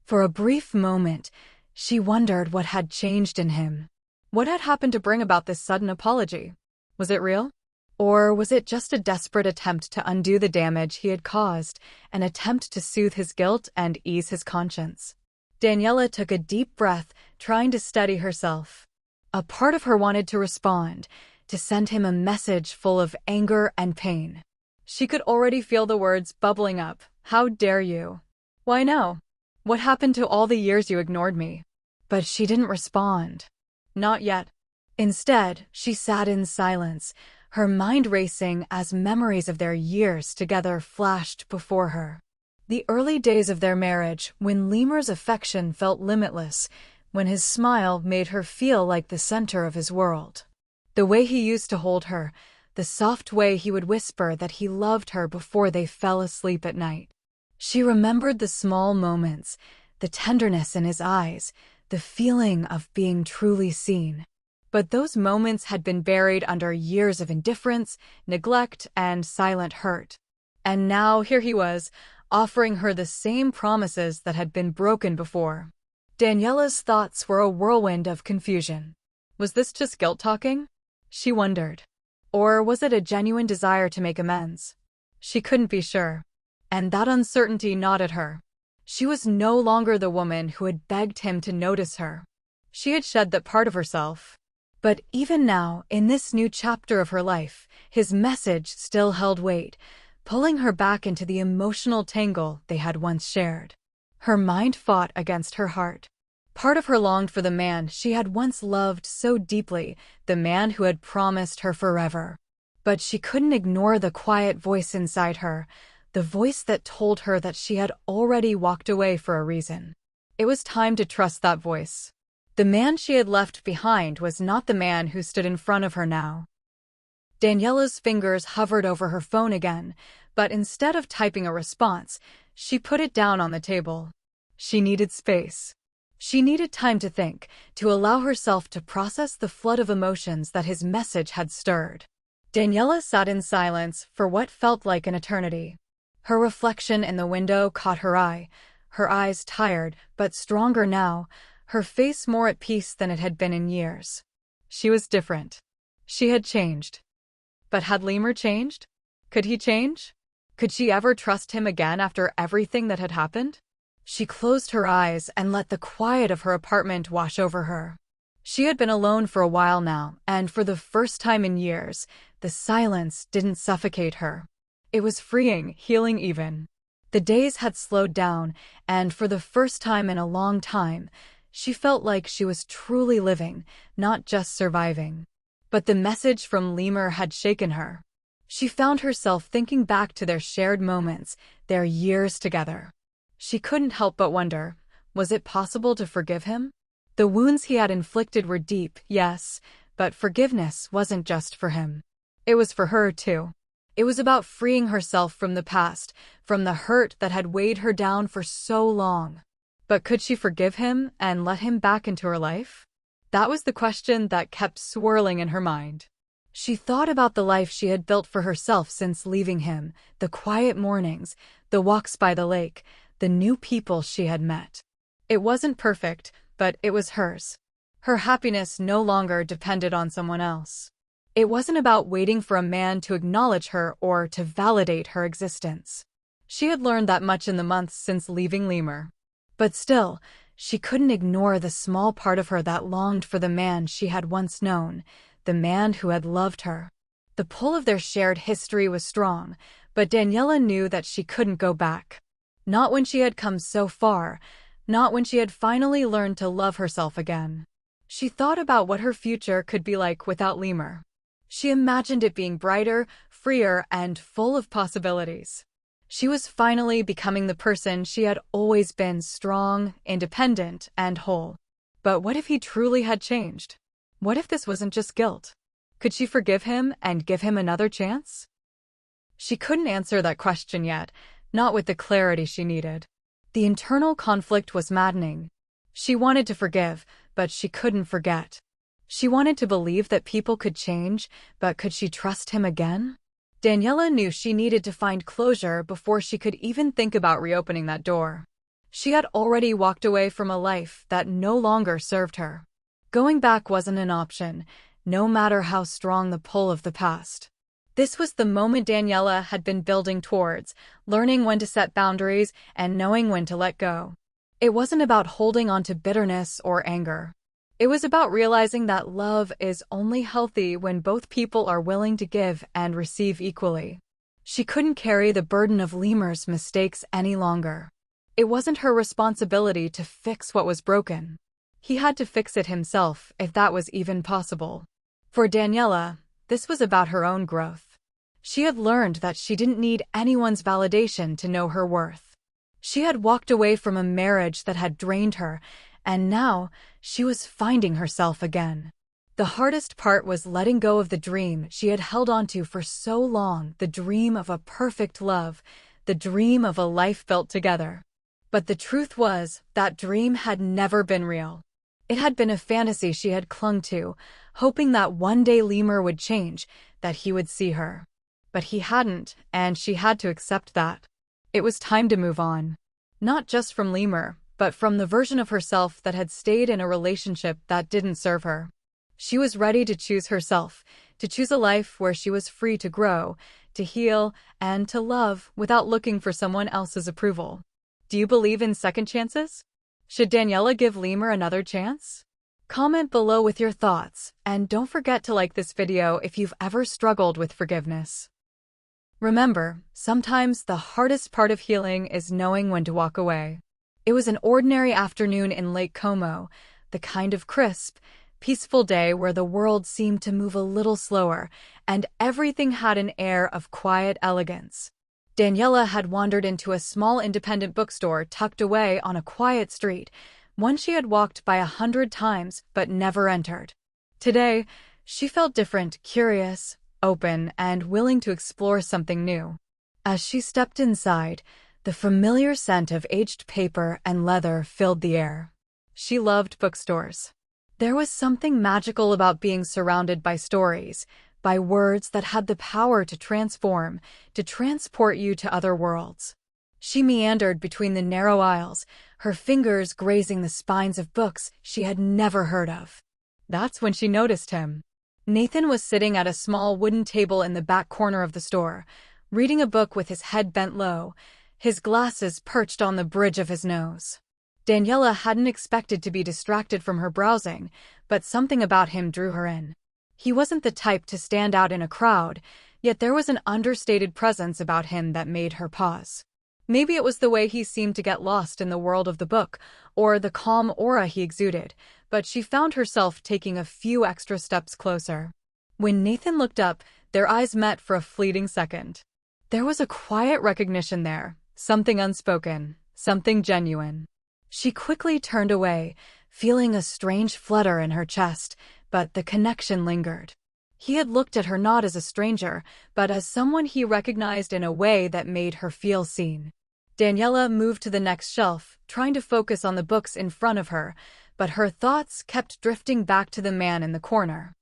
For a brief moment, she wondered what had changed in him. What had happened to bring about this sudden apology? Was it real? Or was it just a desperate attempt to undo the damage he had caused, an attempt to soothe his guilt and ease his conscience? Daniela took a deep breath, trying to steady herself. A part of her wanted to respond, to send him a message full of anger and pain. She could already feel the words bubbling up. How dare you? Why no? What happened to all the years you ignored me? But she didn't respond. Not yet. Instead, she sat in silence, her mind racing as memories of their years together flashed before her. The early days of their marriage, when Lemur's affection felt limitless, when his smile made her feel like the center of his world. The way he used to hold her, the soft way he would whisper that he loved her before they fell asleep at night. She remembered the small moments, the tenderness in his eyes, the feeling of being truly seen. But those moments had been buried under years of indifference, neglect, and silent hurt. And now here he was, offering her the same promises that had been broken before. Daniela's thoughts were a whirlwind of confusion. Was this just guilt talking? She wondered. Or was it a genuine desire to make amends? She couldn't be sure. And that uncertainty gnawed at her. She was no longer the woman who had begged him to notice her. She had shed that part of herself. But even now, in this new chapter of her life, his message still held weight, pulling her back into the emotional tangle they had once shared. Her mind fought against her heart. Part of her longed for the man she had once loved so deeply, the man who had promised her forever. But she couldn't ignore the quiet voice inside her, the voice that told her that she had already walked away for a reason. It was time to trust that voice. The man she had left behind was not the man who stood in front of her now. Daniela's fingers hovered over her phone again, but instead of typing a response, she put it down on the table. She needed space. She needed time to think, to allow herself to process the flood of emotions that his message had stirred. Daniela sat in silence for what felt like an eternity. Her reflection in the window caught her eye, her eyes tired but stronger now, her face more at peace than it had been in years. She was different. She had changed. But had Lemur changed? Could he change? Could she ever trust him again after everything that had happened? She closed her eyes and let the quiet of her apartment wash over her. She had been alone for a while now, and for the first time in years, the silence didn't suffocate her. It was freeing, healing even. The days had slowed down, and for the first time in a long time, she felt like she was truly living, not just surviving. But the message from Lemur had shaken her. She found herself thinking back to their shared moments, their years together. She couldn't help but wonder, was it possible to forgive him? The wounds he had inflicted were deep, yes, but forgiveness wasn't just for him. It was for her, too. It was about freeing herself from the past, from the hurt that had weighed her down for so long. But could she forgive him and let him back into her life? That was the question that kept swirling in her mind. She thought about the life she had built for herself since leaving him, the quiet mornings, the walks by the lake, the new people she had met. It wasn't perfect, but it was hers. Her happiness no longer depended on someone else. It wasn't about waiting for a man to acknowledge her or to validate her existence. She had learned that much in the months since leaving Lemur. But still, she couldn't ignore the small part of her that longed for the man she had once known, the man who had loved her. The pull of their shared history was strong, but Daniela knew that she couldn't go back. Not when she had come so far, not when she had finally learned to love herself again. She thought about what her future could be like without Lemur. She imagined it being brighter, freer, and full of possibilities. She was finally becoming the person she had always been, strong, independent, and whole. But what if he truly had changed? What if this wasn't just guilt? Could she forgive him and give him another chance? She couldn't answer that question yet, not with the clarity she needed. The internal conflict was maddening. She wanted to forgive, but she couldn't forget. She wanted to believe that people could change, but could she trust him again? Daniela knew she needed to find closure before she could even think about reopening that door. She had already walked away from a life that no longer served her. Going back wasn't an option, no matter how strong the pull of the past. This was the moment Daniela had been building towards, learning when to set boundaries and knowing when to let go. It wasn't about holding on to bitterness or anger. It was about realizing that love is only healthy when both people are willing to give and receive equally. She couldn't carry the burden of Lemur's mistakes any longer. It wasn't her responsibility to fix what was broken. He had to fix it himself, if that was even possible. For Daniela, this was about her own growth. She had learned that she didn't need anyone's validation to know her worth. She had walked away from a marriage that had drained her, and now she was finding herself again. The hardest part was letting go of the dream she had held onto for so long, the dream of a perfect love, the dream of a life built together. But the truth was, that dream had never been real. It had been a fantasy she had clung to, hoping that one day Lemur would change, that he would see her. But he hadn't, and she had to accept that. It was time to move on. Not just from Lemur, but from the version of herself that had stayed in a relationship that didn't serve her. She was ready to choose herself, to choose a life where she was free to grow, to heal, and to love without looking for someone else's approval. Do you believe in second chances? Should Daniela give Lemur another chance? Comment below with your thoughts, and don't forget to like this video if you've ever struggled with forgiveness. Remember, sometimes the hardest part of healing is knowing when to walk away. It was an ordinary afternoon in Lake Como, the kind of crisp, peaceful day where the world seemed to move a little slower, and everything had an air of quiet elegance. Daniela had wandered into a small independent bookstore tucked away on a quiet street, one she had walked by 100 times but never entered. Today, she felt different, curious, open, and willing to explore something new. As she stepped inside, the familiar scent of aged paper and leather filled the air. She loved bookstores. There was something magical about being surrounded by stories, by words that had the power to transform, to transport you to other worlds. She meandered between the narrow aisles, her fingers grazing the spines of books she had never heard of. That's when she noticed him. Nathan was sitting at a small wooden table in the back corner of the store, reading a book with his head bent low, his glasses perched on the bridge of his nose. Daniela hadn't expected to be distracted from her browsing, but something about him drew her in. He wasn't the type to stand out in a crowd, yet there was an understated presence about him that made her pause. Maybe it was the way he seemed to get lost in the world of the book, or the calm aura he exuded, but she found herself taking a few extra steps closer. When Nathan looked up, their eyes met for a fleeting second. There was a quiet recognition there, something unspoken, something genuine. She quickly turned away, feeling a strange flutter in her chest, but the connection lingered. He had looked at her not as a stranger, but as someone he recognized in a way that made her feel seen. Daniela moved to the next shelf, trying to focus on the books in front of her, but her thoughts kept drifting back to the man in the corner.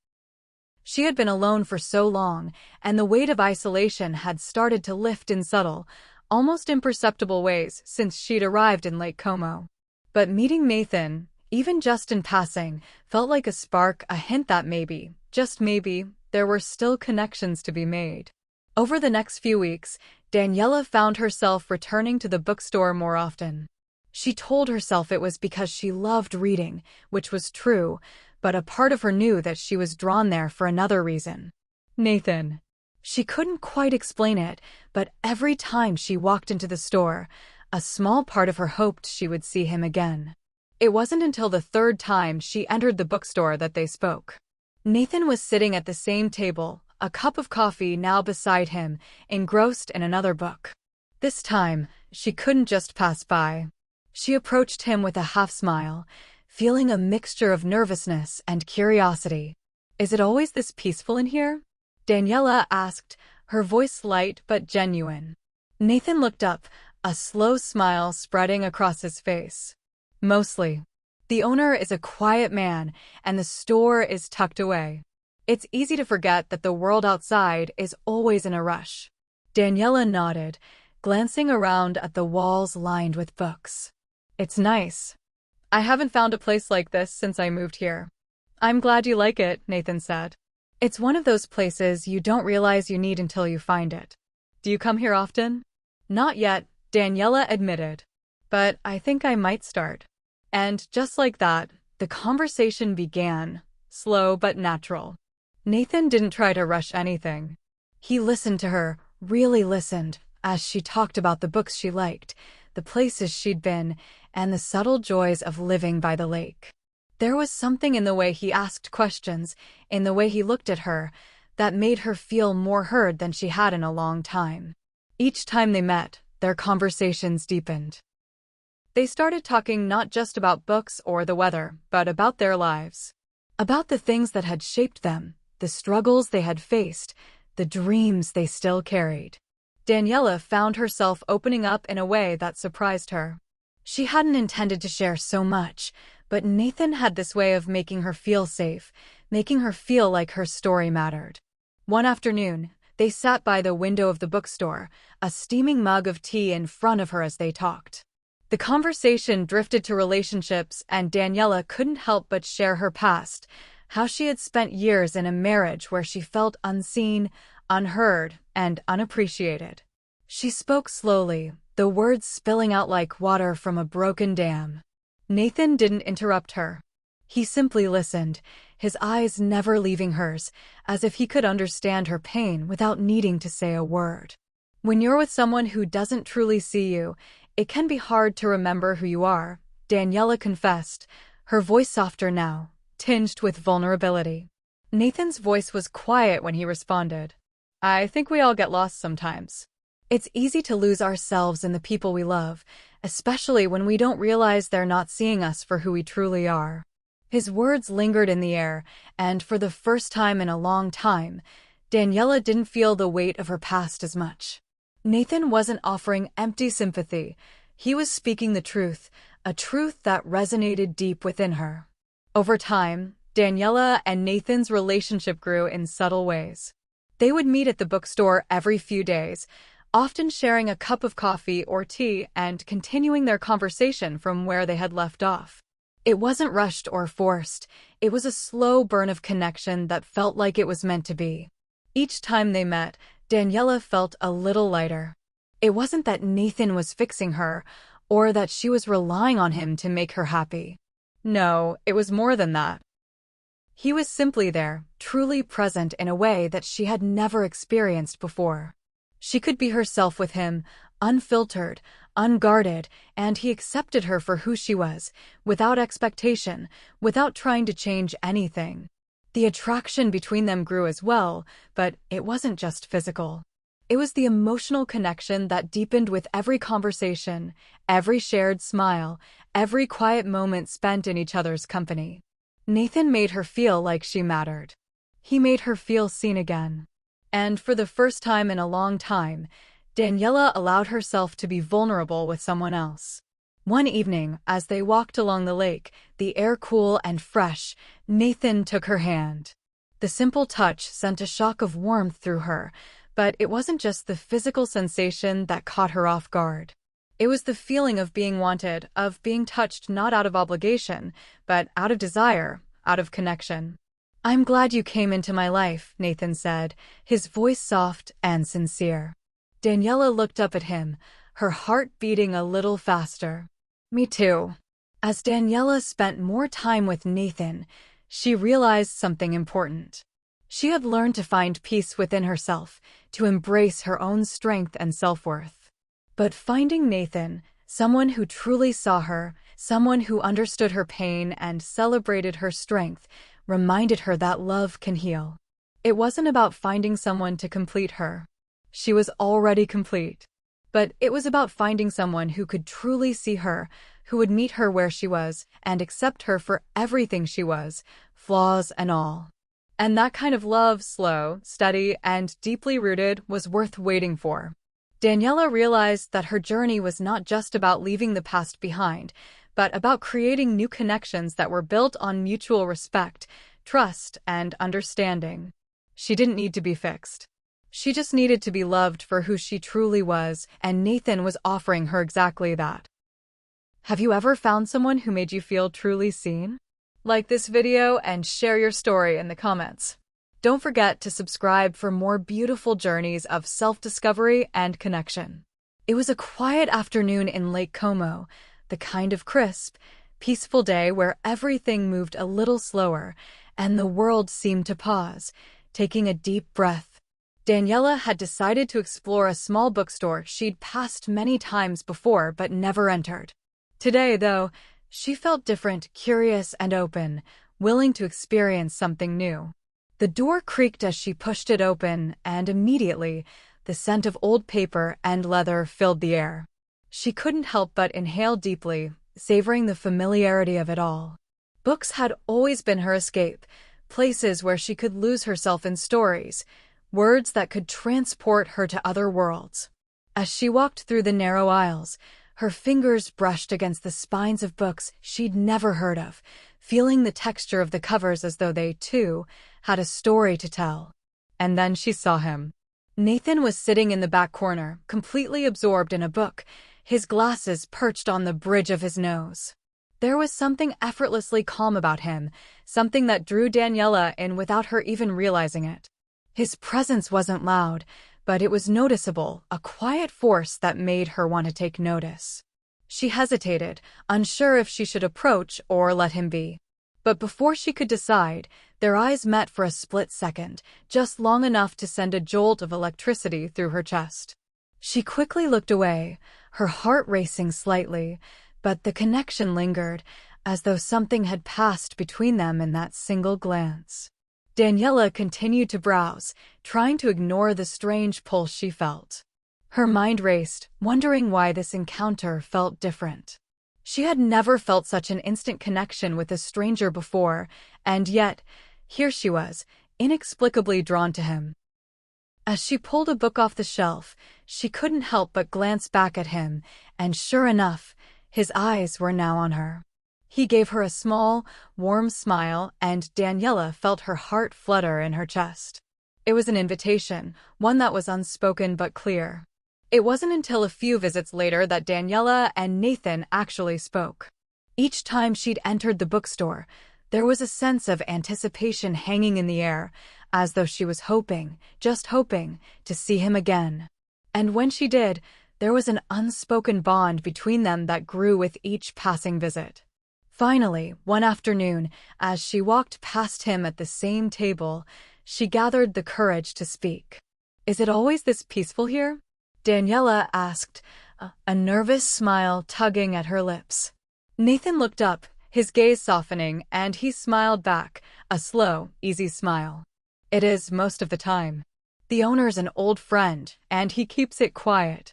She had been alone for so long, and the weight of isolation had started to lift in subtle, almost imperceptible ways since she'd arrived in Lake Como. But meeting Nathan, even just in passing, felt like a spark, a hint that maybe, just maybe, there were still connections to be made. Over the next few weeks, Daniela found herself returning to the bookstore more often. She told herself it was because she loved reading, which was true, but a part of her knew that she was drawn there for another reason. Nathan. She couldn't quite explain it, but every time she walked into the store, a small part of her hoped she would see him again. It wasn't until the third time she entered the bookstore that they spoke. Nathan was sitting at the same table, a cup of coffee now beside him, engrossed in another book. This time, she couldn't just pass by. She approached him with a half-smile, feeling a mixture of nervousness and curiosity. "Is it always this peaceful in here?" Daniela asked, her voice light but genuine. Nathan looked up, a slow smile spreading across his face. Mostly. The owner is a quiet man, and the store is tucked away. It's easy to forget that the world outside is always in a rush. Daniela nodded, glancing around at the walls lined with books. It's nice. I haven't found a place like this since I moved here. I'm glad you like it, Nathan said. It's one of those places you don't realize you need until you find it. Do you come here often? Not yet, Daniela admitted. But I think I might start. And just like that, the conversation began, slow but natural. Nathan didn't try to rush anything. He listened to her, really listened, as she talked about the books she liked, the places she'd been, and the subtle joys of living by the lake. There was something in the way he asked questions, in the way he looked at her, that made her feel more heard than she had in a long time. Each time they met, their conversations deepened. They started talking not just about books or the weather, but about their lives. About the things that had shaped them, the struggles they had faced, the dreams they still carried. Daniela found herself opening up in a way that surprised her. She hadn't intended to share so much, but Nathan had this way of making her feel safe, making her feel like her story mattered. One afternoon, they sat by the window of the bookstore, a steaming mug of tea in front of her as they talked. The conversation drifted to relationships, and Daniela couldn't help but share her past, how she had spent years in a marriage where she felt unseen, unheard, and unappreciated. She spoke slowly, the words spilling out like water from a broken dam. Nathan didn't interrupt her. He simply listened, his eyes never leaving hers, as if he could understand her pain without needing to say a word. When you're with someone who doesn't truly see you, it can be hard to remember who you are, Daniela confessed, her voice softer now, tinged with vulnerability. Nathan's voice was quiet when he responded. I think we all get lost sometimes. It's easy to lose ourselves in the people we love, especially when we don't realize they're not seeing us for who we truly are. His words lingered in the air, and for the first time in a long time, Daniela didn't feel the weight of her past as much. Nathan wasn't offering empty sympathy. He was speaking the truth, a truth that resonated deep within her. Over time, Daniela and Nathan's relationship grew in subtle ways. They would meet at the bookstore every few days, often sharing a cup of coffee or tea and continuing their conversation from where they had left off. It wasn't rushed or forced. It was a slow burn of connection that felt like it was meant to be. Each time they met, Daniela felt a little lighter. It wasn't that Nathan was fixing her, or that she was relying on him to make her happy. No, it was more than that. He was simply there, truly present in a way that she had never experienced before. She could be herself with him, unfiltered, unguarded, and he accepted her for who she was, without expectation, without trying to change anything. The attraction between them grew as well, but it wasn't just physical. It was the emotional connection that deepened with every conversation, every shared smile, every quiet moment spent in each other's company. Nathan made her feel like she mattered. He made her feel seen again. And for the first time in a long time, Daniela allowed herself to be vulnerable with someone else. One evening, as they walked along the lake, the air cool and fresh, Nathan took her hand. The simple touch sent a shock of warmth through her, but it wasn't just the physical sensation that caught her off guard. It was the feeling of being wanted, of being touched not out of obligation, but out of desire, out of connection. I'm glad you came into my life, Nathan said, his voice soft and sincere. Daniela looked up at him, her heart beating a little faster. Me too. As Daniela spent more time with Nathan, she realized something important. She had learned to find peace within herself, to embrace her own strength and self-worth. But finding Nathan, someone who truly saw her, someone who understood her pain and celebrated her strength, reminded her that love can heal. It wasn't about finding someone to complete her. She was already complete. But it was about finding someone who could truly see her, who would meet her where she was and accept her for everything she was, flaws and all. And that kind of love, slow, steady, and deeply rooted, was worth waiting for. Daniela realized that her journey was not just about leaving the past behind, but about creating new connections that were built on mutual respect, trust, and understanding. She didn't need to be fixed. She just needed to be loved for who she truly was, and Nathan was offering her exactly that. Have you ever found someone who made you feel truly seen? Like this video and share your story in the comments. Don't forget to subscribe for more beautiful journeys of self-discovery and connection. It was a quiet afternoon in Lake Como, the kind of crisp, peaceful day where everything moved a little slower and the world seemed to pause, taking a deep breath. Daniela had decided to explore a small bookstore she'd passed many times before but never entered. Today, though, she felt different, curious, and open, willing to experience something new. The door creaked as she pushed it open, and immediately, the scent of old paper and leather filled the air. She couldn't help but inhale deeply, savoring the familiarity of it all. Books had always been her escape, places where she could lose herself in stories, words that could transport her to other worlds. As she walked through the narrow aisles, her fingers brushed against the spines of books she'd never heard of, feeling the texture of the covers as though they, too, had a story to tell. And then she saw him. Nathan was sitting in the back corner, completely absorbed in a book, his glasses perched on the bridge of his nose. There was something effortlessly calm about him, something that drew Daniela in without her even realizing it. His presence wasn't loud, but it was noticeable, a quiet force that made her want to take notice. She hesitated, unsure if she should approach or let him be. But before she could decide, their eyes met for a split second, just long enough to send a jolt of electricity through her chest. She quickly looked away, her heart racing slightly, but the connection lingered, as though something had passed between them in that single glance. Daniela continued to browse, trying to ignore the strange pulse she felt. Her mind raced, wondering why this encounter felt different. She had never felt such an instant connection with a stranger before, and yet, here she was, inexplicably drawn to him. As she pulled a book off the shelf, she couldn't help but glance back at him, and sure enough, his eyes were now on her. He gave her a small, warm smile, and Daniela felt her heart flutter in her chest. It was an invitation, one that was unspoken but clear. It wasn't until a few visits later that Daniela and Nathan actually spoke. Each time she'd entered the bookstore, there was a sense of anticipation hanging in the air, as though she was hoping, just hoping, to see him again. And when she did, there was an unspoken bond between them that grew with each passing visit. Finally, one afternoon, as she walked past him at the same table, she gathered the courage to speak. "Is it always this peaceful here?" Daniela asked, a nervous smile tugging at her lips. Nathan looked up, his gaze softening, and he smiled back, a slow, easy smile. "It is most of the time. The owner's an old friend, and he keeps it quiet.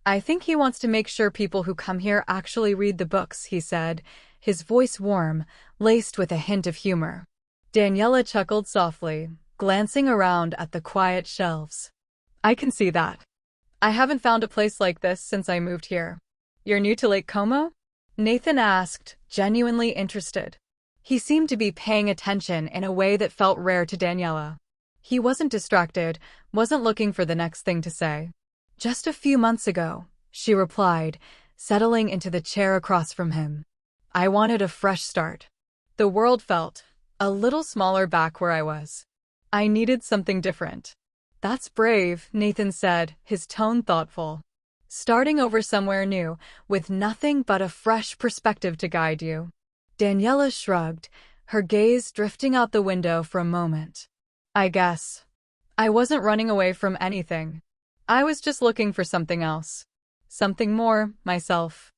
I think he wants to make sure people who come here actually read the books," he said, his voice warm, laced with a hint of humor. Daniela chuckled softly, glancing around at the quiet shelves. "I can see that. I haven't found a place like this since I moved here." "You're new to Lake Como?" Nathan asked, genuinely interested. He seemed to be paying attention in a way that felt rare to Daniela. He wasn't distracted, wasn't looking for the next thing to say. "Just a few months ago," she replied, settling into the chair across from him. "I wanted a fresh start. The world felt a little smaller back where I was. I needed something different." "That's brave," Nathan said, his tone thoughtful. "Starting over somewhere new, with nothing but a fresh perspective to guide you." Daniela shrugged, her gaze drifting out the window for a moment. "I guess. I wasn't running away from anything. I was just looking for something else. Something more, myself."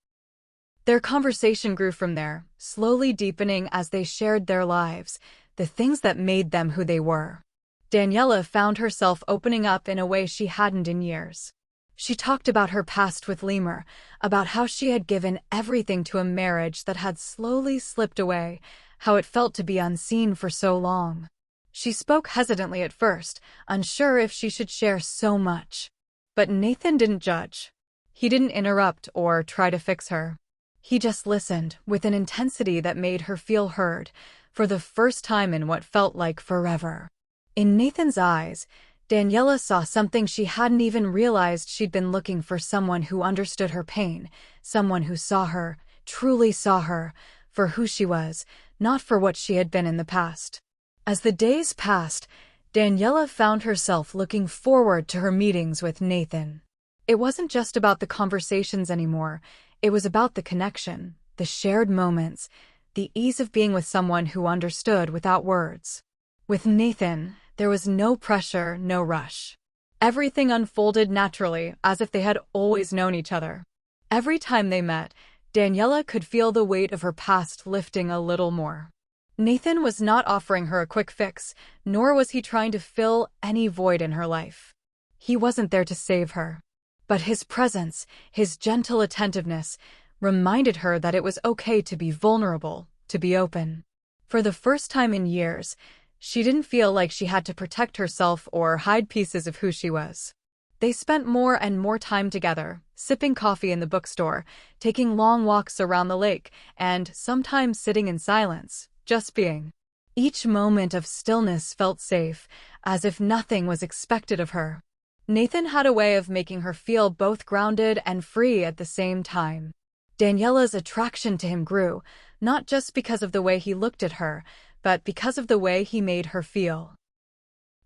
Their conversation grew from there, slowly deepening as they shared their lives, the things that made them who they were. Daniela found herself opening up in a way she hadn't in years. She talked about her past with Lemur, about how she had given everything to a marriage that had slowly slipped away, how it felt to be unseen for so long. She spoke hesitantly at first, unsure if she should share so much. But Nathan didn't judge. He didn't interrupt or try to fix her. He just listened with an intensity that made her feel heard, for the first time in what felt like forever. In Nathan's eyes, Daniela saw something she hadn't even realized she'd been looking for: someone who understood her pain, someone who saw her, truly saw her, for who she was, not for what she had been in the past. As the days passed, Daniela found herself looking forward to her meetings with Nathan. It wasn't just about the conversations anymore, it was about the connection, the shared moments, the ease of being with someone who understood without words. With Nathan, there was no pressure, no rush. Everything unfolded naturally, as if they had always known each other. Every time they met, Daniela could feel the weight of her past lifting a little more. Nathan was not offering her a quick fix, nor was he trying to fill any void in her life. He wasn't there to save her. But his presence, his gentle attentiveness, reminded her that it was okay to be vulnerable, to be open. For the first time in years, she didn't feel like she had to protect herself or hide pieces of who she was. They spent more and more time together, sipping coffee in the bookstore, taking long walks around the lake, and sometimes sitting in silence, just being. Each moment of stillness felt safe, as if nothing was expected of her. Nathan had a way of making her feel both grounded and free at the same time. Daniela's attraction to him grew, not just because of the way he looked at her, but because of the way he made her feel.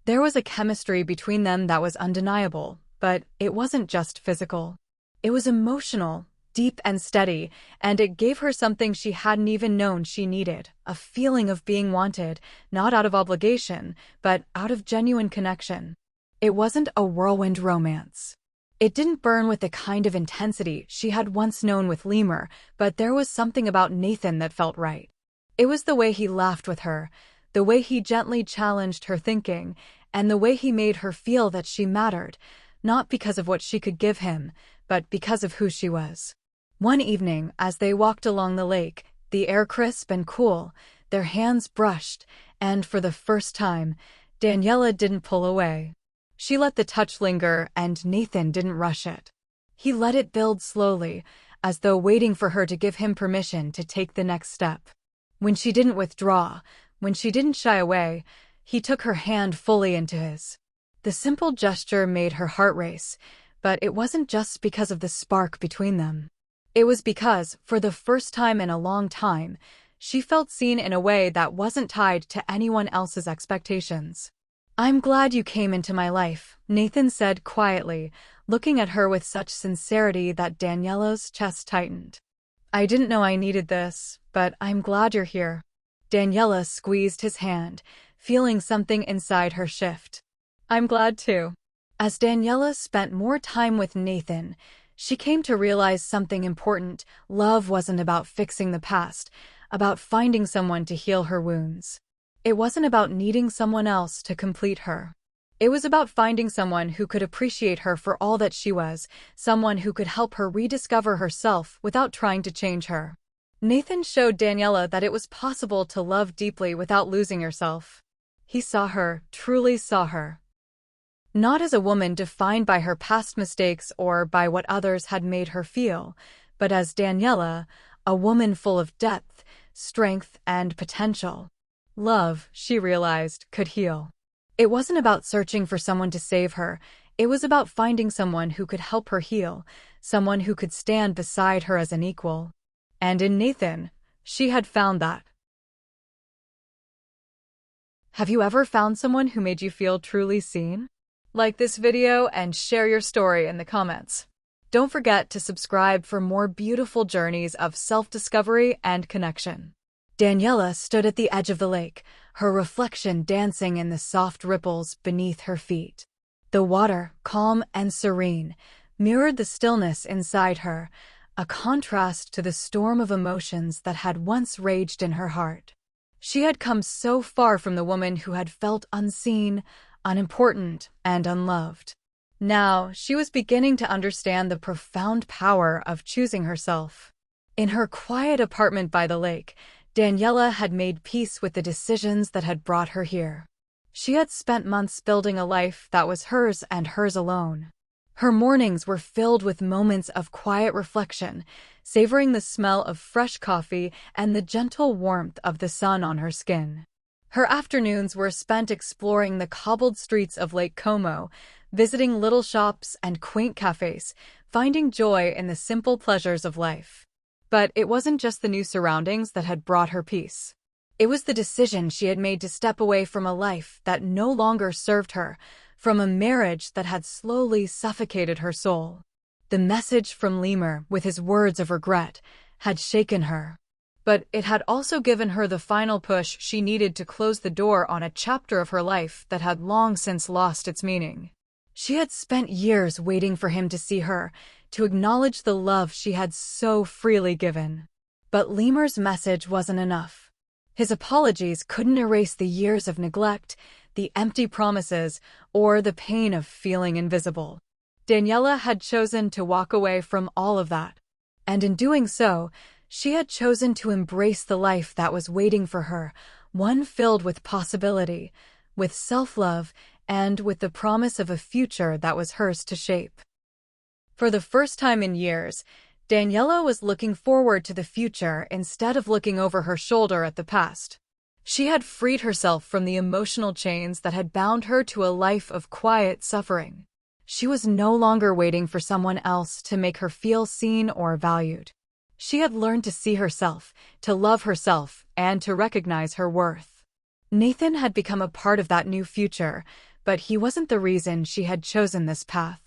There was a chemistry between them that was undeniable, but it wasn't just physical. It was emotional, deep and steady, and it gave her something she hadn't even known she needed: a feeling of being wanted, not out of obligation, but out of genuine connection. It wasn't a whirlwind romance. It didn't burn with the kind of intensity she had once known with Lemur, but there was something about Nathan that felt right. It was the way he laughed with her, the way he gently challenged her thinking, and the way he made her feel that she mattered, not because of what she could give him, but because of who she was. One evening, as they walked along the lake, the air crisp and cool, their hands brushed, and for the first time, Daniela didn't pull away. She let the touch linger, and Nathan didn't rush it. He let it build slowly, as though waiting for her to give him permission to take the next step. When she didn't withdraw, when she didn't shy away, he took her hand fully into his. The simple gesture made her heart race, but it wasn't just because of the spark between them. It was because, for the first time in a long time, she felt seen in a way that wasn't tied to anyone else's expectations. "I'm glad you came into my life," Nathan said quietly, looking at her with such sincerity that Daniela's chest tightened. "I didn't know I needed this, but I'm glad you're here." Daniela squeezed his hand, feeling something inside her shift. "I'm glad too." As Daniela spent more time with Nathan, she came to realize something important. Love wasn't about fixing the past, about finding someone to heal her wounds. It wasn't about needing someone else to complete her. It was about finding someone who could appreciate her for all that she was, someone who could help her rediscover herself without trying to change her. Nathan showed Daniela that it was possible to love deeply without losing yourself. He saw her, truly saw her. Not as a woman defined by her past mistakes or by what others had made her feel, but as Daniela, a woman full of depth, strength, and potential. Love, she realized, could heal. It wasn't about searching for someone to save her, it was about finding someone who could help her heal, someone who could stand beside her as an equal. And in Nathan, she had found that. Have you ever found someone who made you feel truly seen? Like this video and share your story in the comments. Don't forget to subscribe for more beautiful journeys of self-discovery and connection. Daniela stood at the edge of the lake, her reflection dancing in the soft ripples beneath her feet. The water, calm and serene, mirrored the stillness inside her, a contrast to the storm of emotions that had once raged in her heart. She had come so far from the woman who had felt unseen, unimportant, and unloved. Now, she was beginning to understand the profound power of choosing herself. In her quiet apartment by the lake, Daniela had made peace with the decisions that had brought her here. She had spent months building a life that was hers and hers alone. Her mornings were filled with moments of quiet reflection, savoring the smell of fresh coffee and the gentle warmth of the sun on her skin. Her afternoons were spent exploring the cobbled streets of Lake Como, visiting little shops and quaint cafes, finding joy in the simple pleasures of life. But it wasn't just the new surroundings that had brought her peace. It was the decision she had made to step away from a life that no longer served her, from a marriage that had slowly suffocated her soul. The message from Lemur, with his words of regret, had shaken her. But it had also given her the final push she needed to close the door on a chapter of her life that had long since lost its meaning. She had spent years waiting for him to see her, to acknowledge the love she had so freely given. But Lemur's message wasn't enough. His apologies couldn't erase the years of neglect, the empty promises, or the pain of feeling invisible. Daniela had chosen to walk away from all of that. And in doing so, she had chosen to embrace the life that was waiting for her, one filled with possibility, with self-love, and with the promise of a future that was hers to shape. For the first time in years, Daniela was looking forward to the future instead of looking over her shoulder at the past. She had freed herself from the emotional chains that had bound her to a life of quiet suffering. She was no longer waiting for someone else to make her feel seen or valued. She had learned to see herself, to love herself, and to recognize her worth. Nathan had become a part of that new future, but he wasn't the reason she had chosen this path.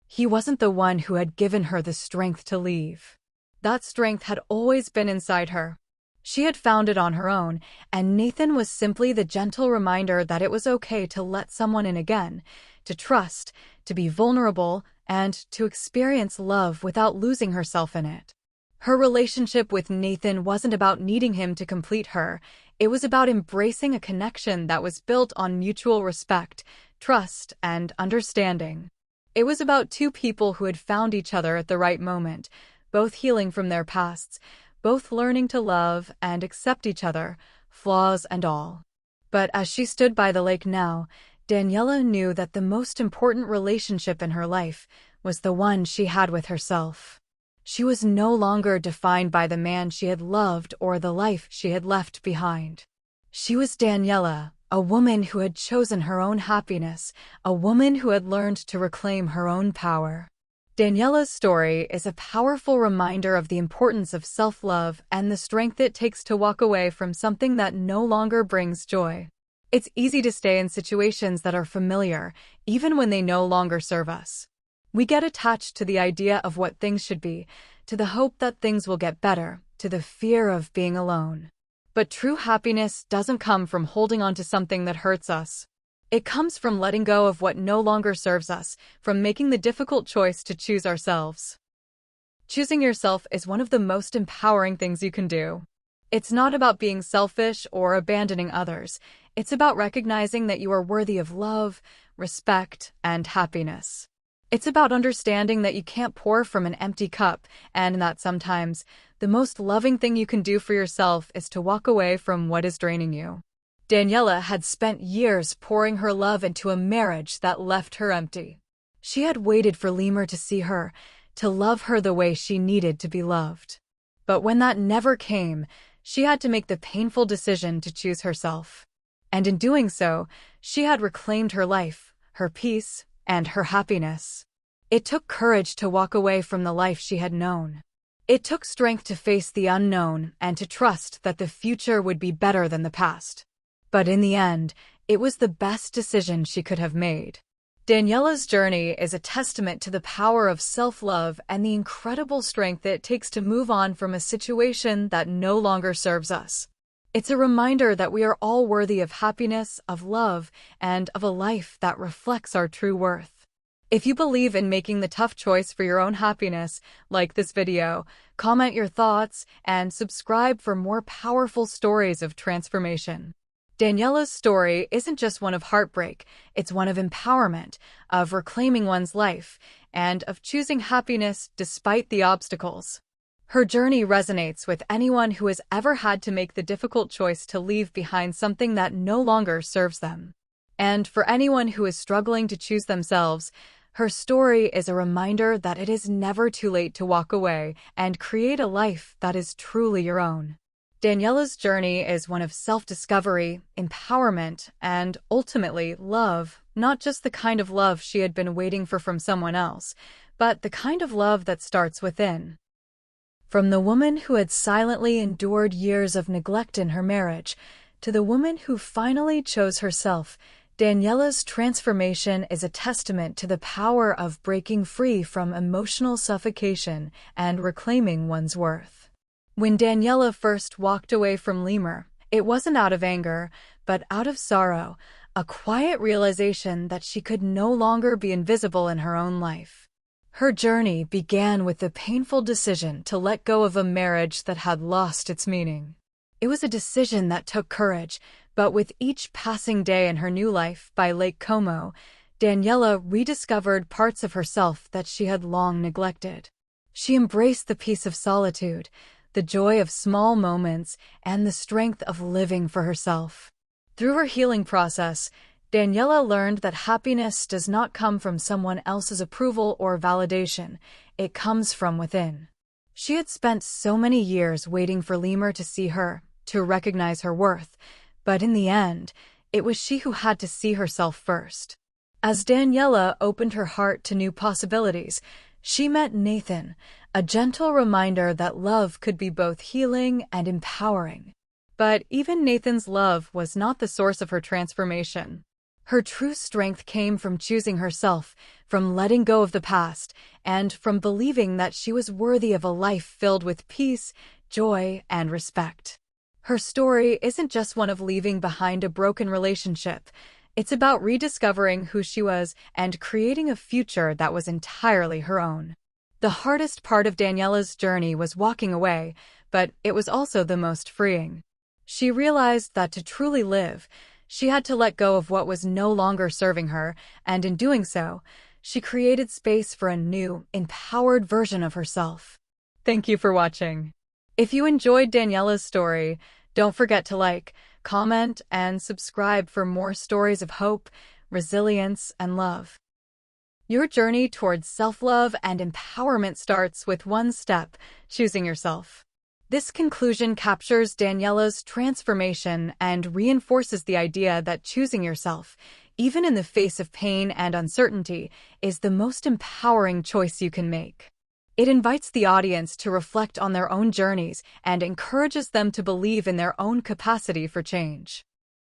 He wasn't the one who had given her the strength to leave. That strength had always been inside her. She had found it on her own, and Nathan was simply the gentle reminder that it was okay to let someone in again, to trust, to be vulnerable, and to experience love without losing herself in it. Her relationship with Nathan wasn't about needing him to complete her. It was about embracing a connection that was built on mutual respect, trust, and understanding. It was about two people who had found each other at the right moment, both healing from their pasts, both learning to love and accept each other, flaws and all. But as she stood by the lake now, Daniela knew that the most important relationship in her life was the one she had with herself. She was no longer defined by the man she had loved or the life she had left behind. She was Daniela, a woman who had chosen her own happiness, a woman who had learned to reclaim her own power. Daniela's story is a powerful reminder of the importance of self-love and the strength it takes to walk away from something that no longer brings joy. It's easy to stay in situations that are familiar, even when they no longer serve us. We get attached to the idea of what things should be, to the hope that things will get better, to the fear of being alone. But true happiness doesn't come from holding on to something that hurts us. It comes from letting go of what no longer serves us, from making the difficult choice to choose ourselves. Choosing yourself is one of the most empowering things you can do. It's not about being selfish or abandoning others. It's about recognizing that you are worthy of love, respect, and happiness. It's about understanding that you can't pour from an empty cup, and that sometimes the most loving thing you can do for yourself is to walk away from what is draining you. Daniela had spent years pouring her love into a marriage that left her empty. She had waited for Lemur to see her, to love her the way she needed to be loved. But when that never came, she had to make the painful decision to choose herself. And in doing so, she had reclaimed her life, her peace, and her happiness. It took courage to walk away from the life she had known. It took strength to face the unknown and to trust that the future would be better than the past. But in the end, it was the best decision she could have made. Daniela's journey is a testament to the power of self-love and the incredible strength it takes to move on from a situation that no longer serves us. It's a reminder that we are all worthy of happiness, of love, and of a life that reflects our true worth. If you believe in making the tough choice for your own happiness, like this video, comment your thoughts, and subscribe for more powerful stories of transformation. Daniela's story isn't just one of heartbreak, it's one of empowerment, of reclaiming one's life, and of choosing happiness despite the obstacles. Her journey resonates with anyone who has ever had to make the difficult choice to leave behind something that no longer serves them. And for anyone who is struggling to choose themselves, her story is a reminder that it is never too late to walk away and create a life that is truly your own. Daniela's journey is one of self-discovery, empowerment, and ultimately love, not just the kind of love she had been waiting for from someone else, but the kind of love that starts within. From the woman who had silently endured years of neglect in her marriage, to the woman who finally chose herself, Daniela's transformation is a testament to the power of breaking free from emotional suffocation and reclaiming one's worth. When Daniela first walked away from Lemur, it wasn't out of anger, but out of sorrow, a quiet realization that she could no longer be invisible in her own life. Her journey began with the painful decision to let go of a marriage that had lost its meaning. It was a decision that took courage, but with each passing day in her new life by Lake Como, Daniela rediscovered parts of herself that she had long neglected. She embraced the peace of solitude, the joy of small moments, and the strength of living for herself. Through her healing process, Daniela learned that happiness does not come from someone else's approval or validation, it comes from within. She had spent so many years waiting for Lemur to see her, to recognize her worth, but in the end, it was she who had to see herself first. As Daniela opened her heart to new possibilities, she met Nathan, a gentle reminder that love could be both healing and empowering. But even Nathan's love was not the source of her transformation. Her true strength came from choosing herself, from letting go of the past, and from believing that she was worthy of a life filled with peace, joy, and respect. Her story isn't just one of leaving behind a broken relationship. It's about rediscovering who she was and creating a future that was entirely her own. The hardest part of Daniela's journey was walking away, but it was also the most freeing. She realized that to truly live, she had to let go of what was no longer serving her, and in doing so, she created space for a new, empowered version of herself. Thank you for watching. If you enjoyed Daniela's story, don't forget to like, comment, and subscribe for more stories of hope, resilience, and love. Your journey towards self-love and empowerment starts with one step: choosing yourself. This conclusion captures Daniela's transformation and reinforces the idea that choosing yourself, even in the face of pain and uncertainty, is the most empowering choice you can make. It invites the audience to reflect on their own journeys and encourages them to believe in their own capacity for change.